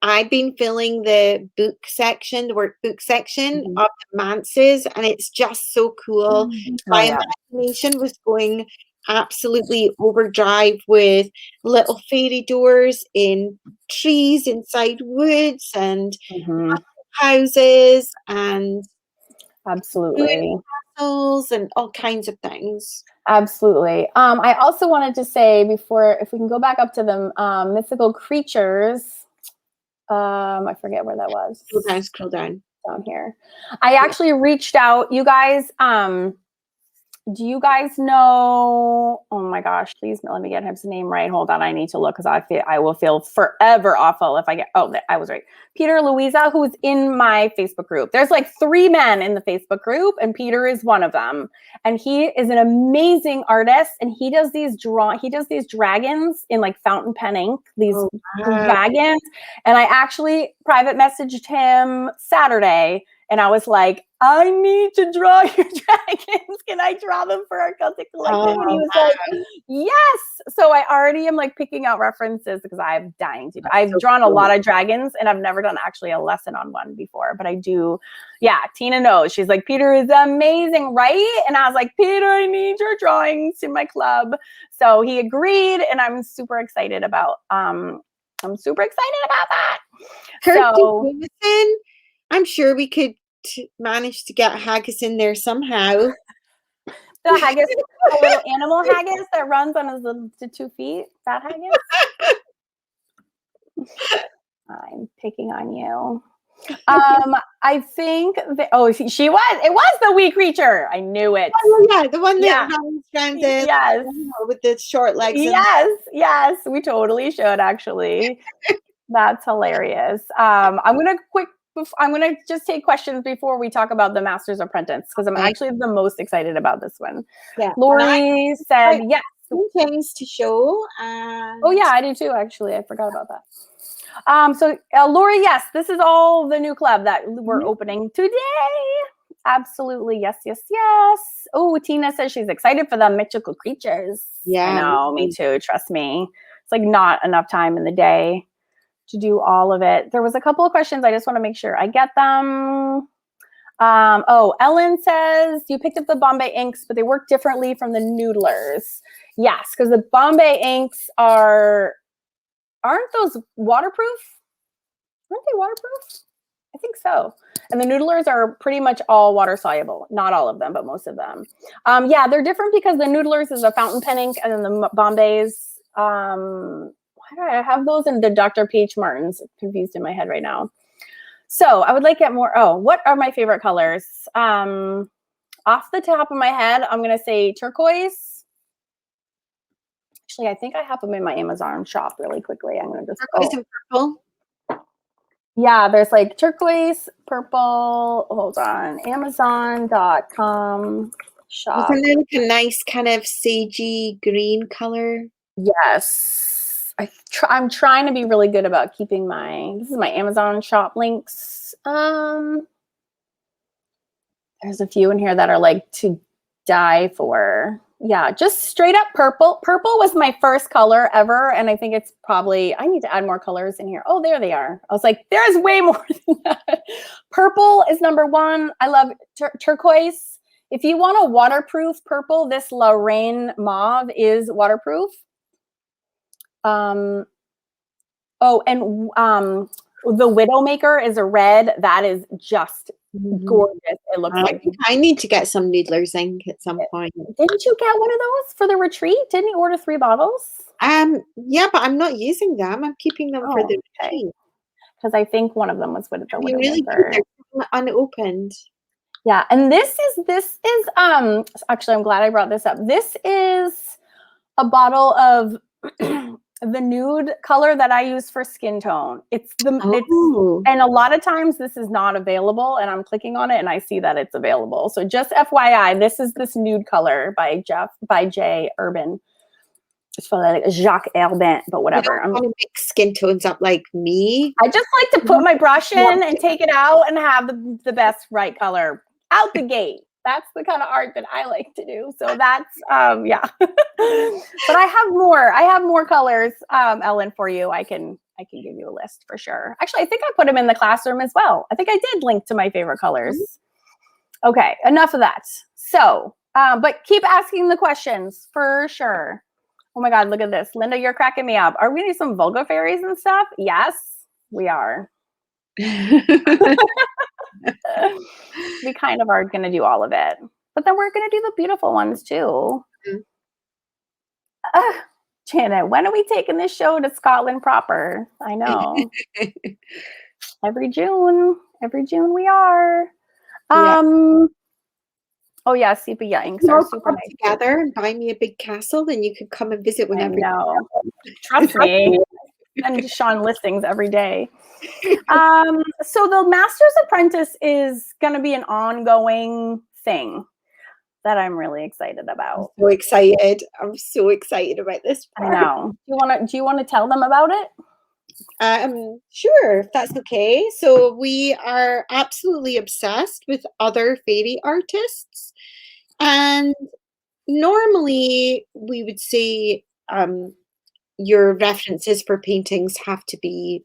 I've been filling the book section, the workbook section of the manses, and it's just so cool. My imagination was going absolutely overdrive with little fairy doors in trees inside woods and houses and absolutely castles and all kinds of things. Absolutely. I also wanted to say before, if we can go back up to the mythical creatures. I forget where that was. Scroll down. Down here. I actually reached out. You guys, do you guys know, oh my gosh, please let me get his name right. Hold on, I need to look because I will feel forever awful if I get, I was right. Peter Louisa, who's in my Facebook group. There's like 3 men in the Facebook group and Peter is one of them. And he is an amazing artist and he does these dragons in like fountain pen ink, these dragons. And I actually private messaged him Saturday and I was like, I need to draw your dragons. Can I draw them for our Celtic collective? And he was like, yes. So I already am like picking out references because I'm dying to. I've drawn a lot of dragons and I've never done actually a lesson on one before, but I do. Yeah, Tina knows. She's like, Peter is amazing, right? And I was like, Peter, I need your drawings in my club. So he agreed and I'm super excited about that. So I'm sure we could manage to get haggis in there somehow. The haggis, a little animal haggis that runs on his little 2 feet. That haggis. I'm picking on you. I think that, it was the wee creature. I knew it. Oh yeah, the one that runs around with the short legs. Yes, we totally should actually. That's hilarious. I'm gonna just take questions before we talk about the Masters Apprentice because I'm actually the most excited about this one. Yeah, Lori said yes. Things to show. Oh yeah, I do too. Actually, I forgot about that. So Lori, yes, this is all the new club that we're opening today. Absolutely, yes. Oh, Tina says she's excited for the mythical creatures. Yeah, I know, me too. Trust me, it's like not enough time in the day to do all of it. There was a couple of questions. I just want to make sure I get them. Ellen says you picked up the Bombay inks, but they work differently from the noodlers. Yes, because the Bombay inks aren't those waterproof? Aren't they waterproof? I think so. And the noodlers are pretty much all water soluble. Not all of them, but most of them. Yeah, they're different because the noodlers is a fountain pen ink and then the Bombays, why do I have those in the Dr. P.H. Martins? Confused in my head right now. So I would like to get more. Oh, what are my favorite colors? Off the top of my head, I'm going to say turquoise. Actually, I think I have them in my Amazon shop really quickly. I'm going to just turquoise and purple. Yeah, there's like turquoise, purple. Hold on, Amazon.com shop. Isn't it like a nice kind of sagey green color? Yes. I'm trying to be really good about keeping this is my Amazon shop links. There's a few in here that are like die for. Yeah, just straight up purple. Purple was my first color ever. And I think it's probably, I need to add more colors in here. Oh, there they are. I was like, there's way more than that. Purple is number one. I love turquoise. If you want a waterproof purple, this Lorraine Mauve is waterproof. Oh, and the Widowmaker is a red. That is just gorgeous. It looks like I need to get some Noodler's ink at some point. Didn't you get one of those for the retreat? Didn't you order 3 bottles? Yeah, but I'm not using them. I'm keeping them for the retreat. Because I think one of them was with the Widowmaker. Really good. They're unopened. Yeah, and this is actually, I'm glad I brought this up. This is a bottle of the nude color that I use for skin tone. It's and a lot of times this is not available, and I'm clicking on it and I see that it's available. So just FYI, this is this nude color by Jay Urban. It's for like Jacques Herbin, but whatever. I'm gonna mix skin tones up like me. I just like to put my brush in and take it out and have the best right color out the gate. That's the kind of art that I like to do. So that's yeah. But I have more colors, Ellen, for you. I can give you a list for sure. Actually, I think I put them in the classroom as well. I think I did link to my favorite colors. Okay, enough of that. So, but keep asking the questions for sure. Oh my God, look at this. Linda, you're cracking me up. Are we doing some Vulga fairies and stuff? Yes, we are. We kind of are going to do all of it. But then we're going to do the beautiful ones too. Janet, when are we taking this show to Scotland proper? I know. Every June we are. Oh yeah, sepia inks are super nice. Together and buy me a big castle, then you could come and visit whenever. I know. Trust me. And Sean listings every day. So the Masters Apprentice is going to be an ongoing thing that I'm really excited about. I'm so excited. I'm so excited about this part. I know. Do you want to tell them about it? Sure, if that's okay. So we are absolutely obsessed with other fairy artists. And normally we would say your references for paintings have to be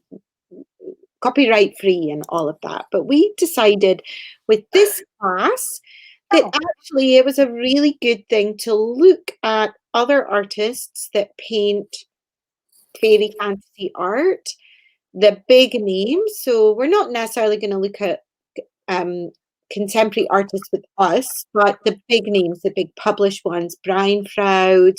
copyright free and all of that. But we decided with this class that actually it was a really good thing to look at other artists that paint fairy fantasy art, the big names. So we're not necessarily going to look at contemporary artists with us, but the big names, the big published ones, Brian Froud,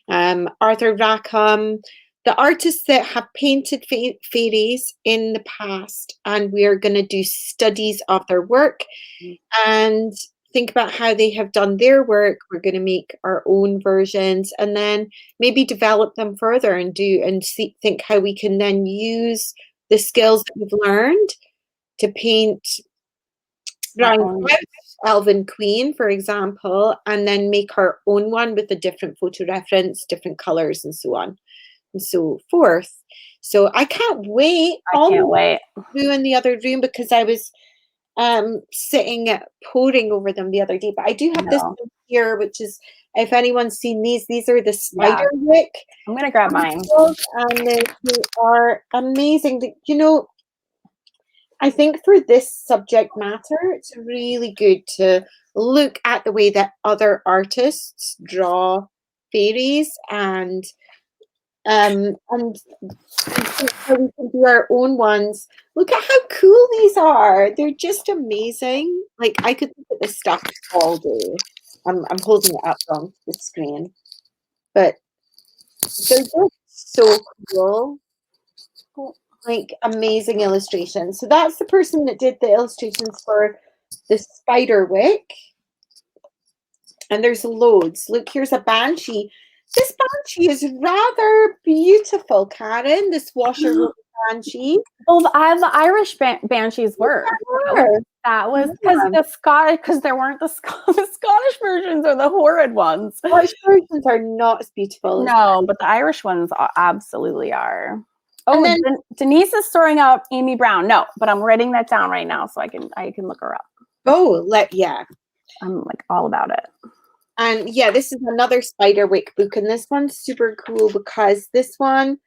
Arthur Rackham, the artists that have painted fairies in the past, and we're going to do studies of their work and think about how they have done their work. We're going to make our own versions and then maybe develop them further and think how we can then use the skills that we've learned to paint Brian Elven Queen, for example, and then make our own one with a different photo reference, different colors, and so on and so forth. So I can't wait. I can't wait. In the other room because I was sitting poring over them the other day. But I do have this one here, which is, if anyone's seen these are the spider wick. I'm gonna grab mine. And they are amazing. You know, I think for this subject matter, it's really good to look at the way that other artists draw fairies and how we can do our own ones. Look at how cool these are. They're just amazing. Like, I could look at this stuff all day. I'm holding it up on the screen. But they're just so cool. Like, amazing illustrations. So that's the person that did the illustrations for the spider wick. And there's loads. Look, here's a banshee. This banshee is rather beautiful, Karen. This washer banshee. Well, the Irish banshees were. That was because there weren't the Scottish versions or the horrid ones. Scottish versions are not as beautiful. No, but the Irish ones absolutely are. Oh, and then Denise is throwing out Amy Brown. No, but I'm writing that down right now so I can look her up. Oh, yeah. I'm like all about it. And yeah, this is another Spiderwick book, and this one's super cool because this one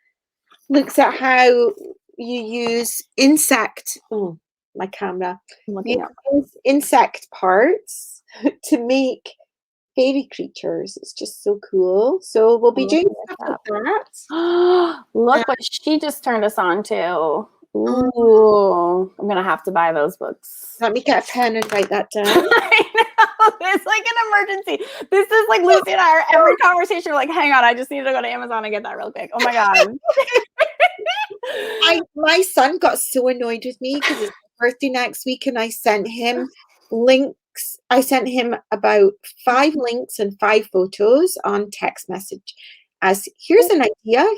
looks at how you use insect. Oh, my camera. You use insect parts to make fairy creatures. It's just so cool. So we'll be doing stuff like that. Look what she just turned us on to. Ooh, I'm gonna have to buy those books. Let me get a pen and write that down. I know, it's like an emergency. This is like Lucy and I are every conversation. We're like, hang on, I just need to go to Amazon and get that real quick. Oh my god. My son got so annoyed with me because it's his birthday next week, and I sent him links. I sent him about 5 links and 5 photos on text message. As here's an idea. And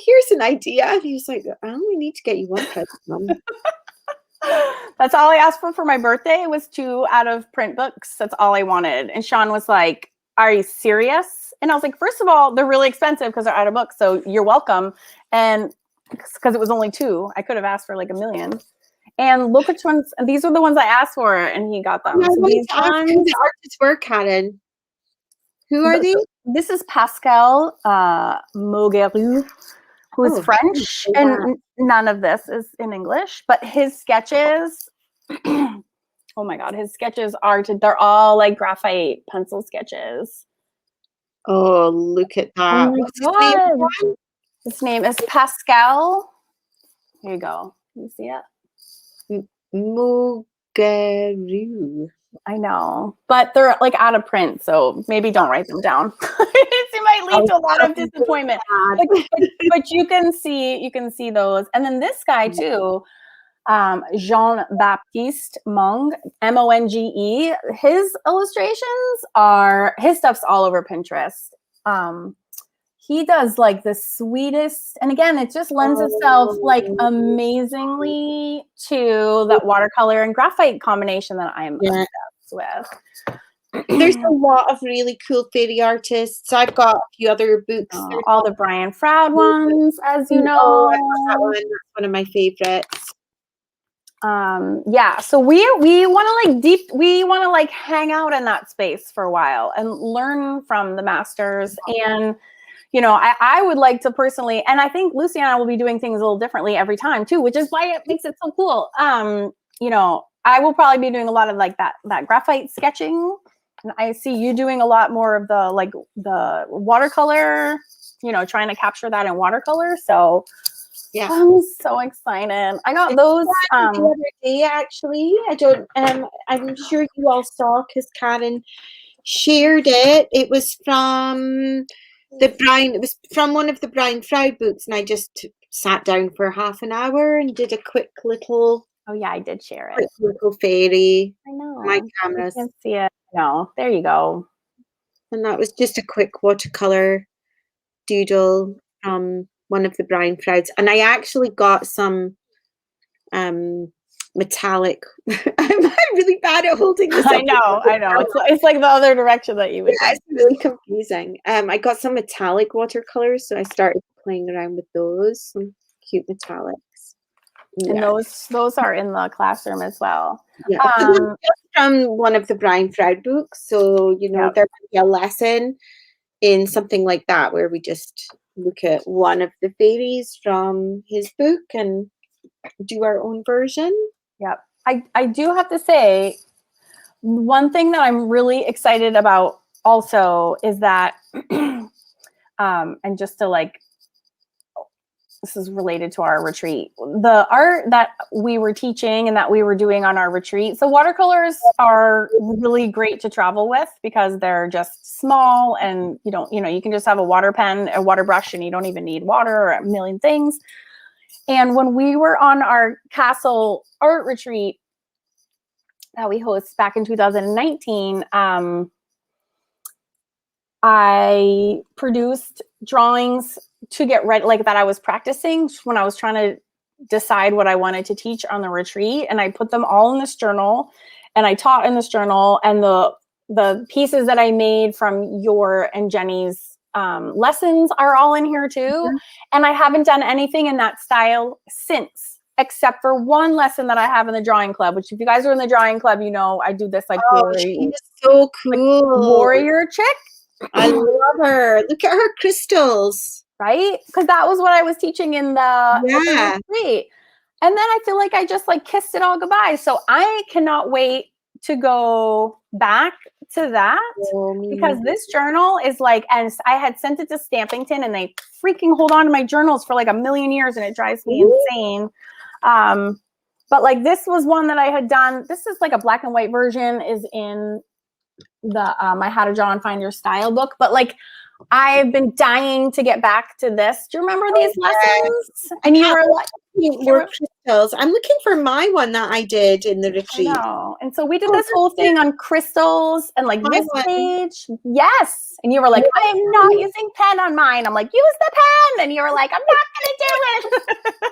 he was like, I only need to get you one present, Mom. That's all I asked for my birthday was 2 out of print books. That's all I wanted. And Sean was like, are you serious? And I was like, first of all, they're really expensive because they're out of books. So you're welcome. And because it was only 2, I could have asked for like 1 million. And look which ones. And these are the ones I asked for, and he got them. So these ones, the artists were Karen. Who are these? This is Pascal Maugeru, who is French, and none of this is in English. But his sketches, oh my god, his sketches they're all like graphite pencil sketches. Oh, look at that! Oh his name is Pascal. Here you go. Can you see it? Maugeru. I know, but they're like out of print, so maybe don't write them down. It might lead to a lot of disappointment. But you can see those. And then this guy too, Jean-Baptiste Monge, Monge. His illustrations his stuff's all over Pinterest. He does like the sweetest, and again, it just lends itself like amazingly to that watercolor and graphite combination that I'm obsessed with. There's a lot of really cool fairy artists. I've got a few other books. All the Brian Froud ones, as you know. I love that one. That's one of my favorites. Yeah, so we want to like hang out in that space for a while and learn from the masters. And you know, I would like to personally, and I think Lucy and I will be doing things a little differently every time too, which is why it makes it so cool. You know, I will probably be doing a lot of like that graphite sketching, and I see you doing a lot more of the watercolor, you know, trying to capture that in watercolor. So yeah, I'm so excited. I got those the other day, actually. I'm sure you all saw because Karen shared it. It was from one of the Brian Froud books, and I just sat down for half an hour and did a quick little. Oh yeah, I did share it. Quick little fairy. I know. My cameras. You can see it. No, there you go. And that was just a quick watercolor doodle from one of the Brian Frouds, and I actually got some metallic. I'm really bad at holding this. I know. It's like the other direction that you would. Yeah, it's really confusing. I got some metallic watercolors, so I started playing around with those. Some cute metallics. And those are in the classroom as well. Yeah. From one of the Brian Froud books, so you know there might be a lesson in something like that where we just look at one of the fairies from his book and do our own version. Yep. I do have to say, one thing that I'm really excited about also is that, and just to like, this is related to our retreat, the art that we were teaching and that we were doing on our retreat. So watercolors are really great to travel with because they're just small, and you can just have a water pen, a water brush, and you don't even need water or a million things. And when we were on our castle art retreat that we host back in 2019, I produced drawings to get ready, like that I was practicing when I was trying to decide what I wanted to teach on the retreat. And I put them all in this journal, and I taught in this journal, and the pieces that I made from your and Jenny's lessons are all in here too. Mm-hmm. And I haven't done anything in that style since. except for one lesson that I have in the drawing club, which if you guys are in the drawing club, you know, I do this like she's so cool. Like, warrior chick. I love her. Look at her crystals. Right? Because that was what I was teaching in the retreat. And then I feel like I just like kissed it all goodbye. So I cannot wait to go back to that because this journal is like, and I had sent it to Stampington and they freaking hold on to my journals for like a million years and it drives me insane. But like this was one that I had done. This is like a black and white version, is in the my How to Draw and Find Your Style book. But like I've been dying to get back to this. Do you remember these lessons? And you were like, more crystals. I'm looking for my one that I did in the retreat. I know. And so we did this whole thing on crystals and like this page. Yes. And you were like, I am not using pen on mine. I'm like, use the pen. And you were like, I'm not going to do it.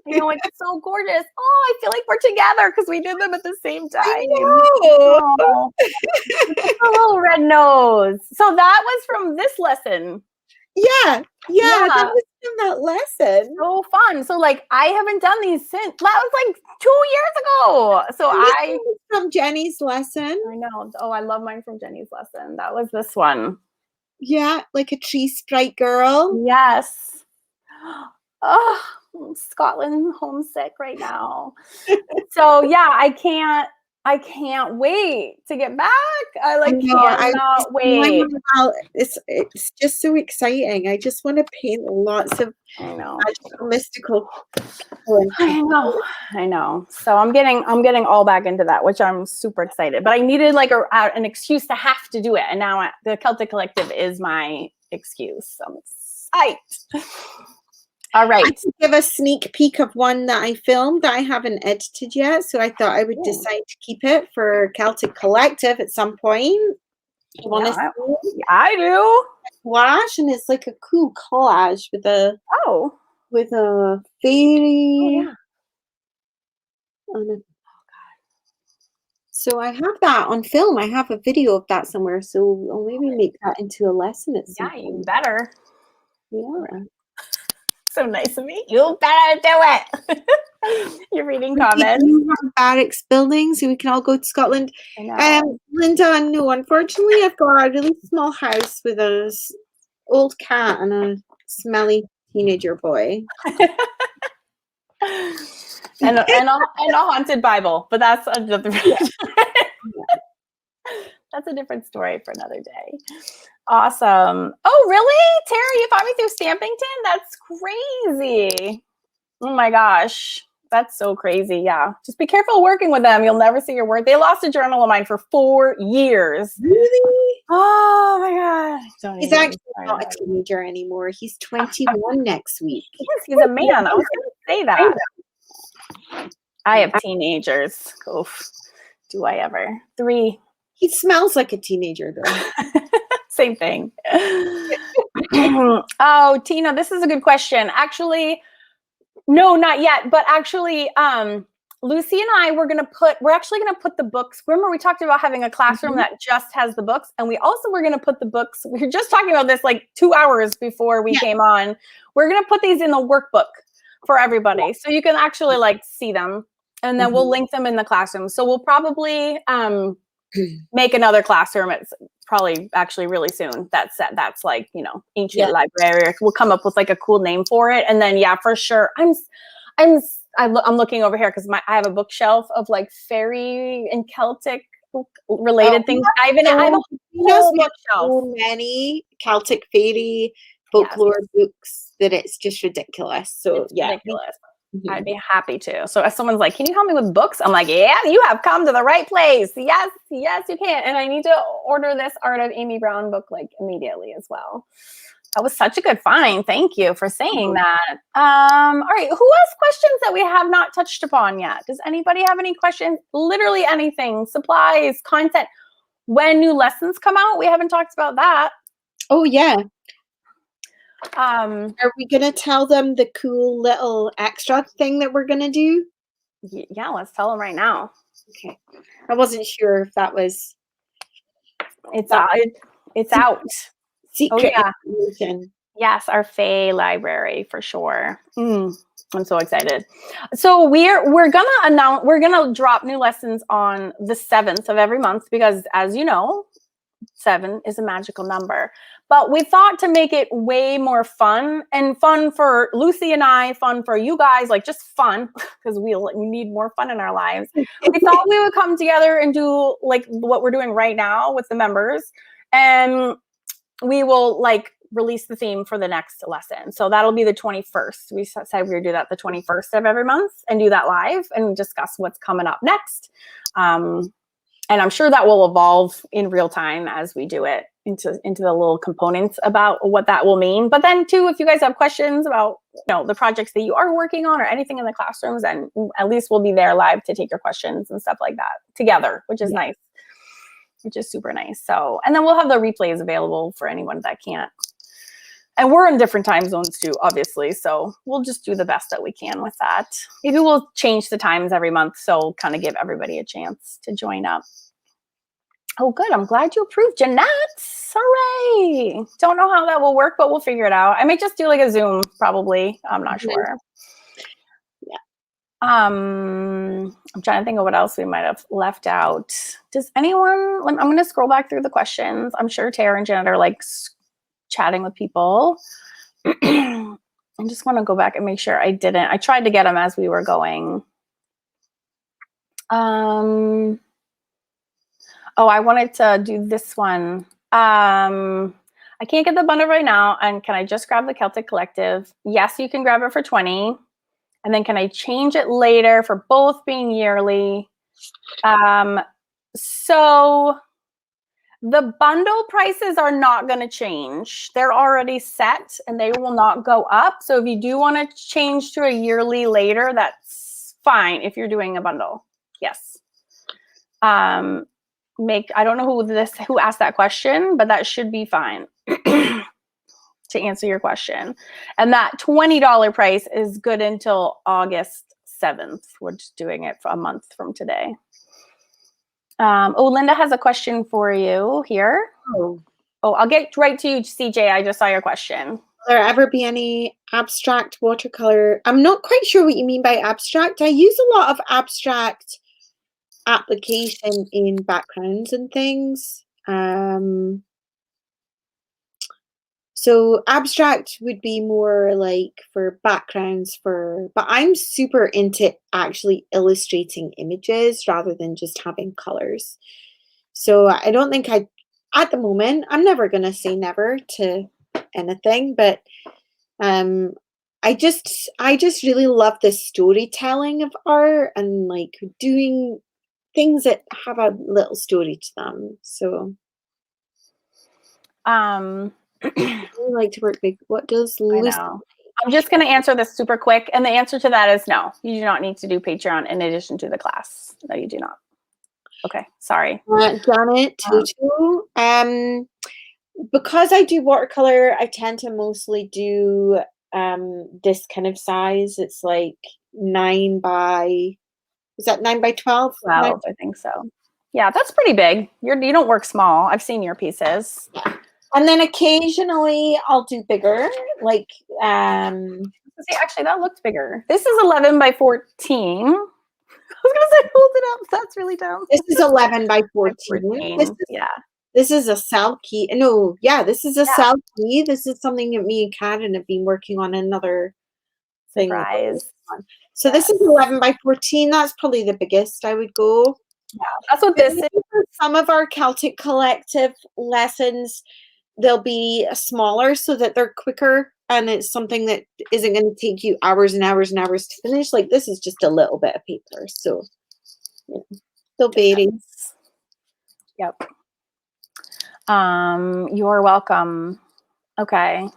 You know, it's so gorgeous. Oh, I feel like we're together because we did them at the same time. Oh, a little red nose. So that was from this lesson. Yeah, that was from that lesson. So fun. So like I haven't done these since. That was like 2 years ago. So I from Jenny's lesson. I know. Oh, I love mine from Jenny's lesson. That was this one. Yeah, like a tree sprite girl. Yes. Oh, I'm Scotland homesick right now. So yeah, I can't wait to get back. I like cannot wait. It's just so exciting. I just want to paint lots of magical, mystical people. I know. So I'm getting all back into that, which I'm super excited. But I needed like an excuse to have to do it, and now the Celtic Collective is my excuse. So I'm psyched. All right. I can give a sneak peek of one that I filmed that I haven't edited yet. So I thought I would decide to keep it for Celtic Collective at some point. You want to see? I do. Gouache, and it's like a cool collage with a fairy. So I have that on film. I have a video of that somewhere. So I'll maybe make that into a lesson at some point. You better. Yeah. So nice of me. You better do it. You're reading comments. You have barracks building, so we can all go to Scotland. I know. Linda, no, unfortunately, I've got a really small house with an old cat and a smelly teenager boy. and a haunted Bible, but that's another. That's a different story for another day. Awesome. Oh, really? Tara, you found me through Stampington? That's crazy. Oh my gosh. That's so crazy. Yeah. Just be careful working with them. You'll never see your work. They lost a journal of mine for 4 years. Really? Oh my God. He's actually not a teenager anymore. He's 21 next week. Yes, he's a man. I was going to say that. I have teenagers. Oof. Do I ever? 3. He smells like a teenager, though. Same thing. Oh, Tina, this is a good question. Actually, no, not yet. But actually, Lucy and I we're actually gonna put the books. Remember, we talked about having a classroom that just has the books, and we also were gonna put the books. We were just talking about this like 2 hours before we came on. We're gonna put these in the workbook for everybody, so you can actually like see them, and then we'll link them in the classroom. So we'll probably make another classroom. It's probably actually really soon. That's like, you know, ancient library. We'll come up with like a cool name for it. And then for sure. I'm looking over here because I have a bookshelf of like fairy and Celtic related things. I have a whole bookshelf. So many Celtic fairy folklore books that it's just ridiculous. So it's ridiculous. I'd be happy to. So if someone's like, can you help me with books? I'm like, yeah, you have come to the right place. Yes, you can. And I need to order this Art of Amy Brown book like immediately as well. That was such a good find. Thank you for saying that. All right. Who has questions that we have not touched upon yet? Does anybody have any questions? Literally anything, supplies, content, when new lessons come out. We haven't talked about that. Oh yeah. Are we gonna tell them the cool little extra thing that we're gonna do? Yeah, let's tell them right now. Okay. I wasn't sure if that was. It's out. Secret information. Yes, our Fae library for sure. I'm so excited. So we're gonna drop new lessons on the 7th of every month because, as you know, 7 is a magical number. But we thought to make it way more fun, and fun for Lucy and I, fun for you guys, like just fun, because we need more fun in our lives. We thought we would come together and do like what we're doing right now with the members, and we will like release the theme for the next lesson. So that'll be the 21st. We said we would do that the 21st of every month and do that live and discuss what's coming up next. And I'm sure that will evolve in real time as we do it into the little components about what that will mean. But then too, if you guys have questions about, you know, the projects that you are working on or anything in the classrooms, then at least we'll be there live to take your questions and stuff like that together, which is nice, which is super nice. So, and then we'll have the replays available for anyone that can't. And we're in different time zones too, obviously. So we'll just do the best that we can with that. Maybe we'll change the times every month. So kind of give everybody a chance to join up. Oh, good. I'm glad you approved, Jeanette. Hooray. Don't know how that will work, but we'll figure it out. I may just do like a Zoom, probably. I'm not sure. Yeah. I'm trying to think of what else we might have left out. Does anyone, I'm going to scroll back through the questions. I'm sure Tara and Janet are like chatting with people. I just want to go back and make sure I didn't. I tried to get them as we were going. Oh, I wanted to do this one. I can't get the bundle right now. And can I just grab the Celtic Collective? Yes, you can grab it for 20. And then can I change it later for both being yearly? So the bundle prices are not going to change. They're already set and they will not go up. So if you do want to change to a yearly later, that's fine if you're doing a bundle. Yes. I don't know who asked that question, but that should be fine to answer your question. And that $20 price is good until August 7th. We're just doing it for a month from today. Linda has a question for you here. Oh, I'll get right to you, CJ. I just saw your question. Will there ever be any abstract watercolor? I'm not quite sure what you mean by abstract. I use a lot of abstract application in backgrounds and things. So abstract would be more like for backgrounds but I'm super into actually illustrating images rather than just having colors. So I don't think at the moment, I'm never going to say never to anything, but I just really love the storytelling of art and like doing things that have a little story to them. So I really like to work big. What does Lucy? I know. I'm just going to answer this super quick. And the answer to that is no. You do not need to do Patreon in addition to the class. No, you do not. Okay. Sorry. Janet, Tutu. Because I do watercolor, I tend to mostly do this kind of size. It's like 9 by, is that 9 by 12? 12, I think so. Yeah, that's pretty big. You don't work small. I've seen your pieces. And then occasionally I'll do bigger, like see, actually that looked bigger. This is 11 by 14. I was gonna say hold it up. That's really dumb. This is 11 by 14. This is a cell key. No, yeah, this is a cell key. This is something that me and Karen have been working on another thing. Surprise. So this is 11 by 14. That's probably the biggest I would go. Yeah, that's what this is. Some of our Celtic Collective lessons, they'll be smaller so that they're quicker. And it's something that isn't going to take you hours and hours and hours to finish. Like this is just a little bit of paper. So, still varies. Yep. You're welcome. Okay.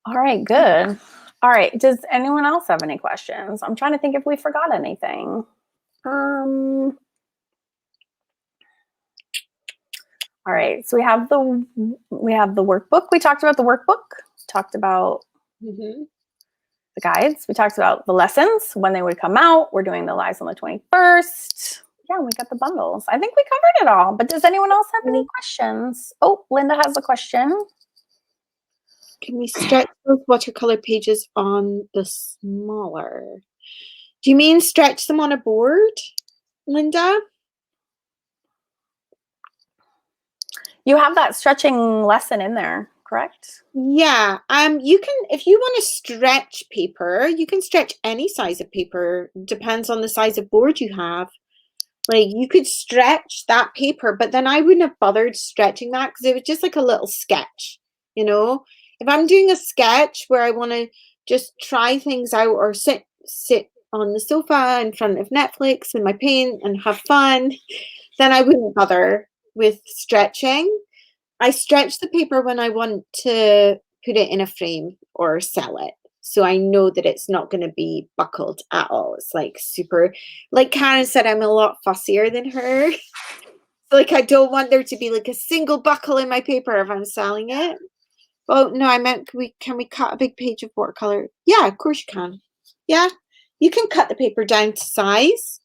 All right, good. All right. Does anyone else have any questions? I'm trying to think if we forgot anything. All right. So we have the workbook. We talked about the workbook. Talked about the guides. We talked about the lessons, when they would come out. We're doing the lives on the 21st. Yeah, we got the bundles. I think we covered it all. But does anyone else have any questions? Oh, Linda has a question. Can we stretch those watercolor pages on the smaller? Do you mean stretch them on a board, Linda? You have that stretching lesson in there, correct? Yeah. You can, if you want to stretch paper, you can stretch any size of paper. Depends on the size of board you have. Like you could stretch that paper, but then I wouldn't have bothered stretching that because it was just like a little sketch, you know? If I'm doing a sketch where I want to just try things out or sit on the sofa in front of Netflix with my paint and have fun, then I wouldn't bother with stretching. I stretch the paper when I want to put it in a frame or sell it. So I know that it's not going to be buckled at all. It's like super, like Karen said, I'm a lot fussier than her. Like I don't want there to be like a single buckle in my paper if I'm selling it. Oh no, I meant can we cut a big page of watercolor? Yeah, of course you can. Yeah, you can cut the paper down to size.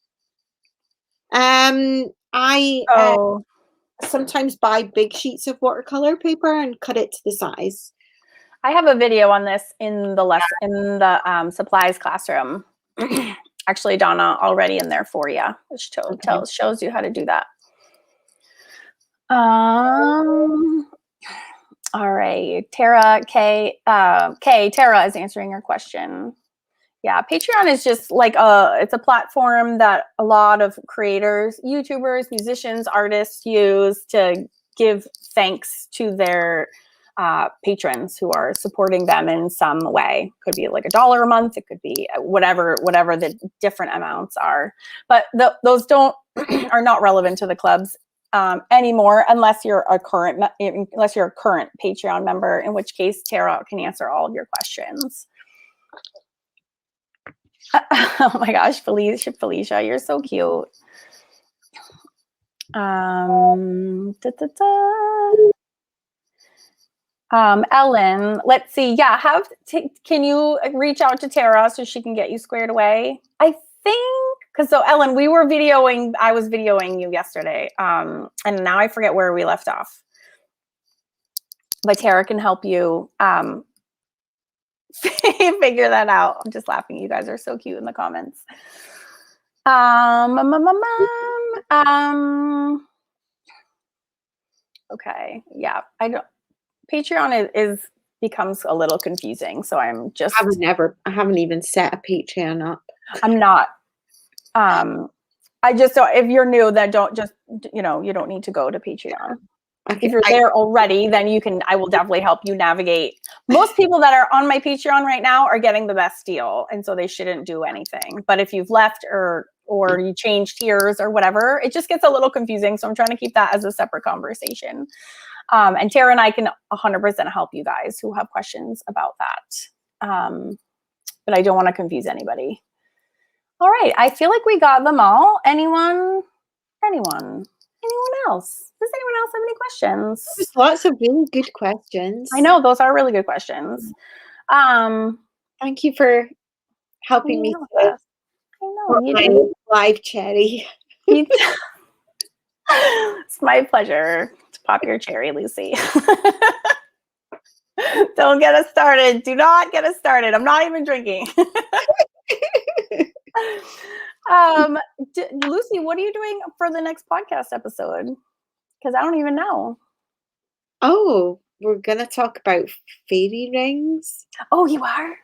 I sometimes buy big sheets of watercolor paper and cut it to the size. I have a video on this in the supplies classroom. Actually, Donna, already in there for you, which shows you how to do that. All right, Tara Tara is answering your question. Yeah, Patreon is just like it's a platform that a lot of creators, YouTubers, musicians, artists use to give thanks to their patrons who are supporting them in some way. Could be like $1 a month. It could be whatever the different amounts are. But those are not relevant to the clubs anymore unless you're a current Patreon member, in which case Tara can answer all of your questions. Oh my gosh, Felicia, you're so cute. Ellen, let's see. Yeah, can you reach out to Tara so she can get you squared away? I think because Ellen, I was videoing you yesterday, and now I forget where we left off. But Tara can help you figure that out. I'm just laughing. You guys are so cute in the comments. Okay. Yeah. Patreon becomes a little confusing. So I haven't even set a Patreon up. I'm not. If you're new, then you don't need to go to Patreon. Okay, if you're there already, then I will definitely help you navigate. Most people that are on my Patreon right now are getting the best deal, and so they shouldn't do anything. But if you've left or you changed tiers or whatever, it just gets a little confusing. So I'm trying to keep that as a separate conversation. And Tara and I can 100% help you guys who have questions about that. But I don't want to confuse anybody. All right, I feel like we got them all. Anyone else? Does anyone else have any questions? There's lots of really good questions. I know, those are really good questions. Thank you for helping me with my live cherry. It's my pleasure to pop your cherry, Lucy. Don't get us started. Do not get us started. I'm not even drinking. Lucy, what are you doing for the next podcast episode? Because I don't even know. Oh, we're gonna talk about fairy rings. Oh, you are?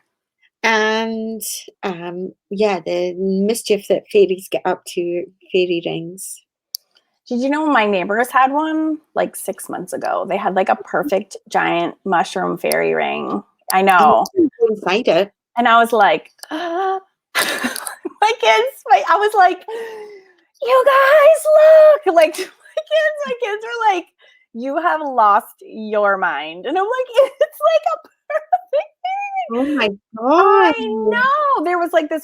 And the mischief that fairies get up to, fairy rings. Did you know my neighbors had one like 6 months ago? They had like a perfect giant mushroom fairy ring. I know. Inside it. And I was like, my kids, I was like, you guys look, like my kids are like, you have lost your mind. And I'm like, it's like a perfect thing. Oh my God. I know.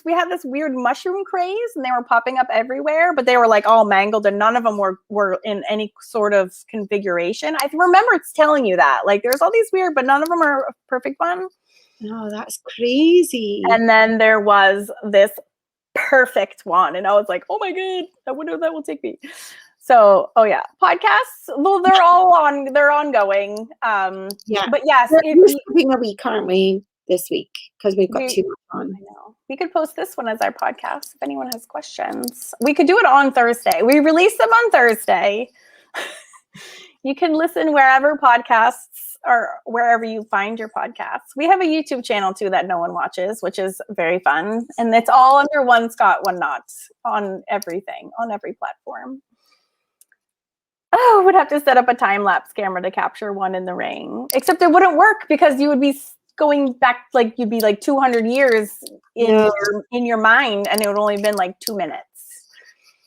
We had this weird mushroom craze and they were popping up everywhere, but they were like all mangled and none of them were in any sort of configuration. I remember it's telling you that. Like there's all these weird, but none of them are a perfect one. No, that's crazy. And then there was this perfect one. And I was like, oh my God, I wonder if that will take me. So, oh yeah, podcasts. Well, they're ongoing. Yeah. But yes, We're skipping a week, aren't we, this week? Because we've got too much on. I know. We could post this one as our podcast if anyone has questions. We could do it on Thursday. We release them on Thursday. You can listen wherever podcasts or wherever you find your podcasts. We have a YouTube channel too that no one watches, which is very fun. And it's all under One Scott, One Not on everything, on every platform. Oh, would have to set up a time-lapse camera to capture one in the ring. Except it wouldn't work because you would be going back, like you'd be like 200 years in your mind, and it would only been like 2 minutes.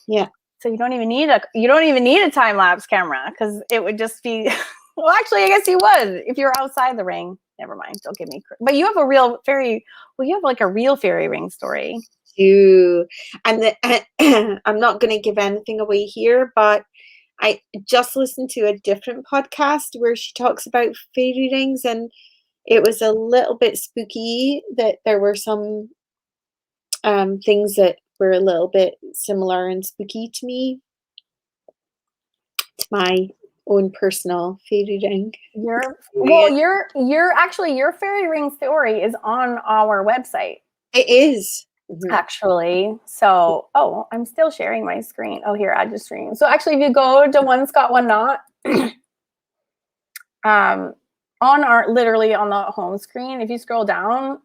Yeah. So you don't even need a time-lapse camera because it would just be. Well, actually, I guess you would if you're outside the ring. Never mind. Don't give me. But you have a real fairy. Well, you have like a real fairy ring story. And I'm not going to give anything away here, but I just listened to a different podcast where she talks about fairy rings, and it was a little bit spooky that there were some things that were a little bit similar and spooky to me. It's my own personal fairy ring. Your fairy ring story is on our website. It is. Actually. So, I'm still sharing my screen. Oh, here, add to stream. So actually, if you go to One Scott, One Not, literally on the home screen, if you scroll down,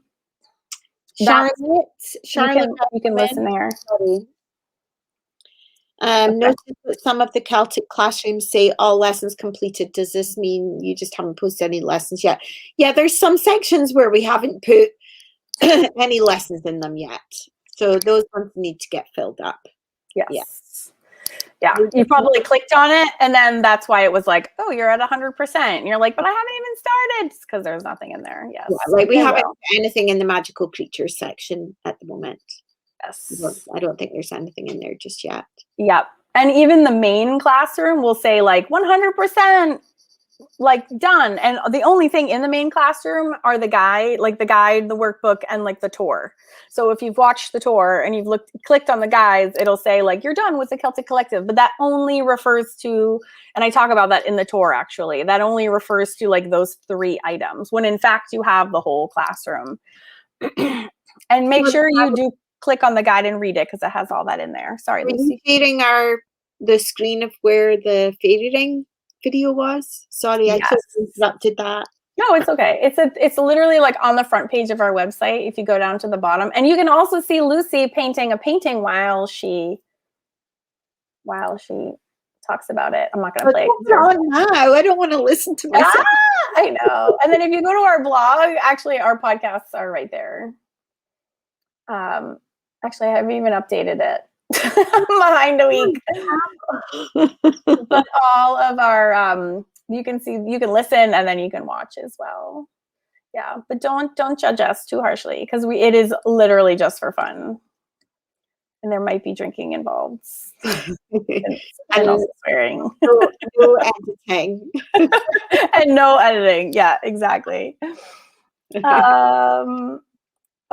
Charlotte, you can listen there. Notice that some of the Celtic classrooms say all lessons completed. Does this mean you just haven't posted any lessons yet? Yeah, there's some sections where we haven't put any lessons in them yet. So those ones need to get filled up. Yes. Yeah. You probably clicked on it, and then that's why it was like, oh, you're at 100%. And you're like, but I haven't even started because there's nothing in there. Yes. Yeah, like we haven't got anything in the magical creatures section at the moment. Yes. I don't think there's anything in there just yet. Yep. And even the main classroom will say like 100%. Like done. And the only thing in the main classroom are the guide, the workbook, and like the tour. So if you've watched the tour and you've clicked on the guides, it'll say like you're done with the Celtic Collective. But that only refers to, and I talk about that in the tour actually, that only refers to like those 3 items when in fact you have the whole classroom. And make sure you do click on the guide and read it because it has all that in there. Sorry, Lucy. Sharing the screen of where the fairy ring video was. Sorry, I totally interrupted that. No, it's okay. It's literally like on the front page of our website if you go down to the bottom. And you can also see Lucy painting a painting while she talks about it. I'm not going to play it. No, I don't want to listen to myself. I know. And then if you go to our blog, actually our podcasts are right there. Actually, I haven't even updated it. I'm behind a week. But all of our you can listen and then you can watch as well. Yeah, but don't judge us too harshly because it is literally just for fun. And there might be drinking involved. and also swearing. No editing. And no editing. Yeah, exactly.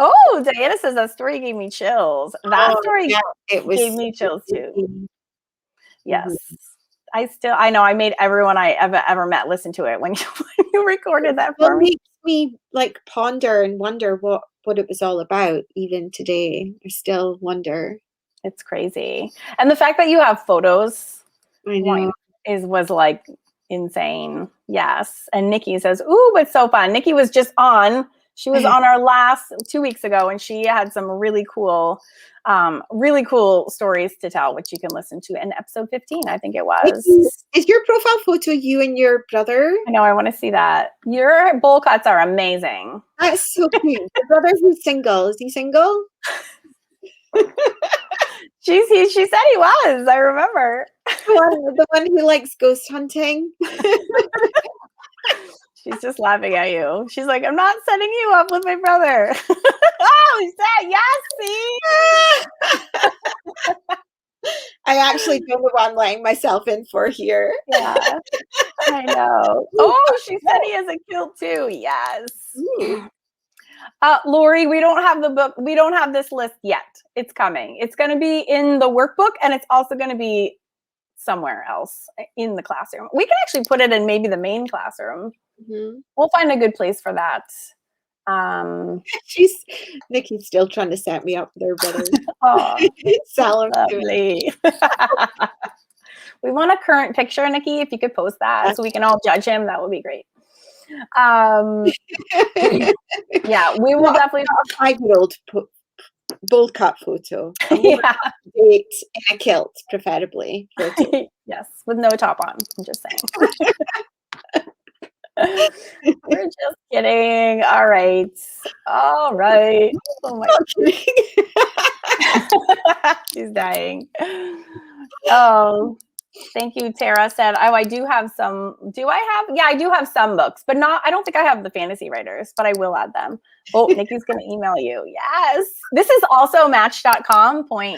Oh, Diana says that story gave me chills. That story gave me chills too. Yes. I know I made everyone I ever met listen to it when you recorded that for me. It makes me like ponder and wonder what it was all about even today. I still wonder. It's crazy. And the fact that you have photos I know. was like insane. Yes. And Nikki says, ooh, but so fun. Nikki was just on. She was on our last 2 weeks ago, and she had some really cool stories to tell, which you can listen to in episode 15, I think it was. Is your profile photo you and your brother? I know, I want to see that. Your bowl cuts are amazing. That's so cute. Your brother who's single. Is he single? She said he was. I remember. The one who likes ghost hunting. She's just laughing at you. She's like, I'm not setting you up with my brother. Oh, he said, yes, see? I actually don't know what I'm letting myself in for here. Yeah, I know. Oh, she said he has a kilt too. Yes. Lori, we don't have the book. We don't have this list yet. It's coming. It's going to be in the workbook, and it's also going to be somewhere else in the classroom. We can actually put it in maybe the main classroom. Mm-hmm. We'll find a good place for that. Nikki's still trying to set me up with her brother. Oh, lovely. We want a current picture, Nikki. If you could post that so we can all judge him, that would be great. Yeah, we will definitely. A 5-year-old bold cut photo. Yeah. Date in a kilt, preferably. Yes, with no top on. I'm just saying. We're just kidding. All right. Oh my God. She's dying. Oh, thank you. Tara said, oh, I do have some. Yeah, I do have some books, but I don't think I have the fantasy writers, but I will add them. Oh, Nikki's going to email you. Yes. This is also Match.com 2.0.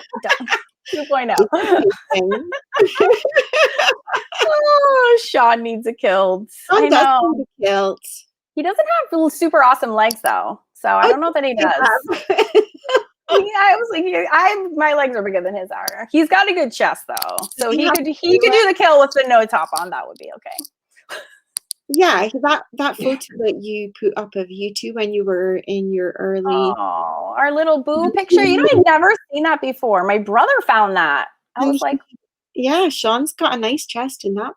Oh, Sean needs a kilt. I know. He doesn't have super awesome legs though, so I don't know that he does. I was like, my legs are bigger than his are. He's got a good chest though, so he could do the kill with the no top on. That would be okay. Yeah, that photo that you put up of you two when you were in your early. Oh, our little boo picture. I'd never seen that before. My brother found that. I was like, yeah, Sean's got a nice chest in that.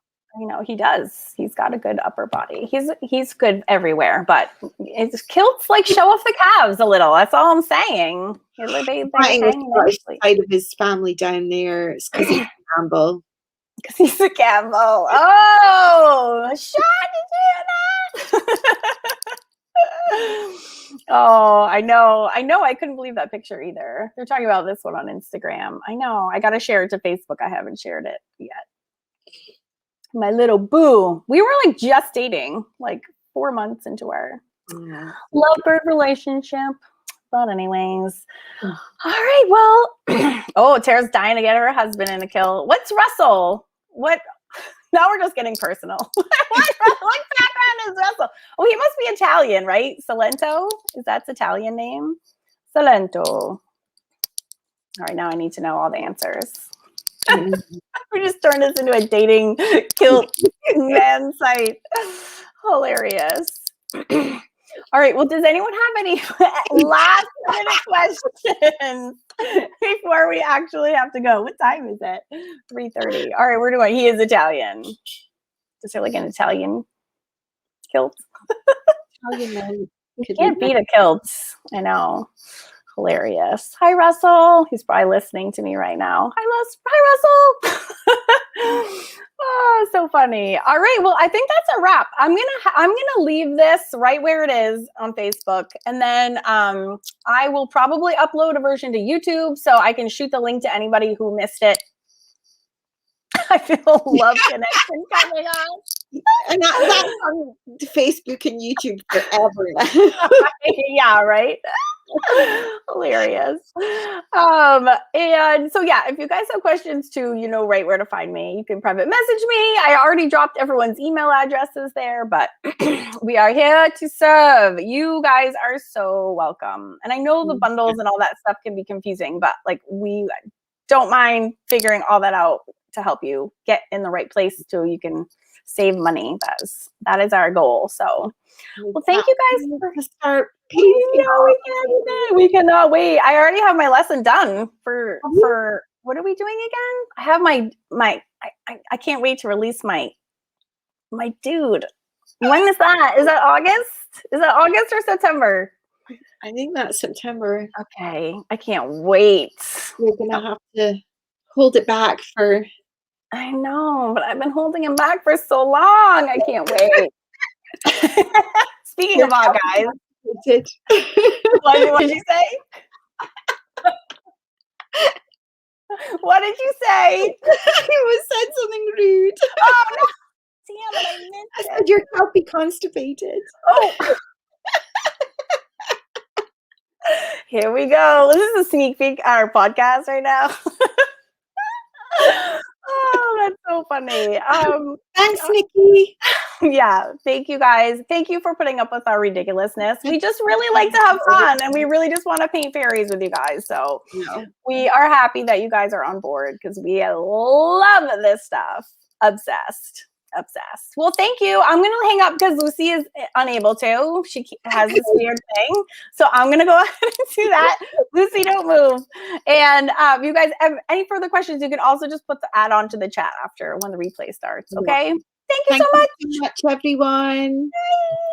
He does. He's got a good upper body. He's good everywhere, but his kilts like show off the calves a little. That's all I'm saying. They hang nicely. Side of his family down there. It's because he's a Campbell. Because he's a Campbell. Oh, Sean, did you hear that? Oh, I know. I couldn't believe that picture either. They're talking about this one on Instagram. I know. I got to share it to Facebook. I haven't shared it yet. My little boo. We were like just dating, like 4 months into our lovebird relationship. But anyways, all right. Well, oh, Tara's dying to get her husband in a kill. What's Russell? What? Now we're just getting personal. What background is Russell? Oh, he must be Italian, right? Salento? Is that his Italian name? Salento. All right, now I need to know all the answers. We just turned this into a dating kilt man site. Hilarious. All right. Well, does anyone have any last minute questions before we actually have to go? What time is it? 3:30. All right, we're doing. He is Italian. Is there like an Italian kilt? You can't beat a kilt. I know. Hilarious. Hi, Russell. He's probably listening to me right now. Hi, Russell. Oh, so funny. All right. Well, I think that's a wrap. I'm gonna leave this right where it is on Facebook, and then I will probably upload a version to YouTube so I can shoot the link to anybody who missed it. I feel love connection coming on. And that's on Facebook and YouTube forever. Yeah, right. Hilarious. And so yeah, if you guys have questions too, you know right where to find me. You can private message me. I already dropped everyone's email addresses there, but we are here to serve. You guys are so welcome. And I know the bundles and all that stuff can be confusing, but like we don't mind figuring all that out to help you get in the right place so you can save money. That is our goal. So well, thank you guys for start. We cannot wait. I already have my lesson done for what are we doing again? I have I can't wait to release my dude. When is that? Is that August? Is that August or September? I think that's September. Okay. I can't wait. We're gonna have to hold it back for. I know, but I've been holding him back for so long. I can't wait. Speaking of all guys, what did you say? What did you say? I said something rude. Oh no! Damn it! I missed it. I said you're healthy constipated. Oh. Here we go. This is a sneak peek at our podcast right now. Oh, that's so funny. Thanks, Nikki. Yeah, thank you guys. Thank you for putting up with our ridiculousness. We just really like to have fun, and we really just want to paint fairies with you guys. So we are happy that you guys are on board because we love this stuff. Obsessed. Obsessed. Well, thank you. I'm going to hang up because Lucy is unable to. She has this weird thing. So I'm going to go ahead and do that. Lucy, don't move. And you guys have any further questions, you can also just put the add on to the chat after when the replay starts. Okay. Thank you so much. Thank you so much, everyone. Bye.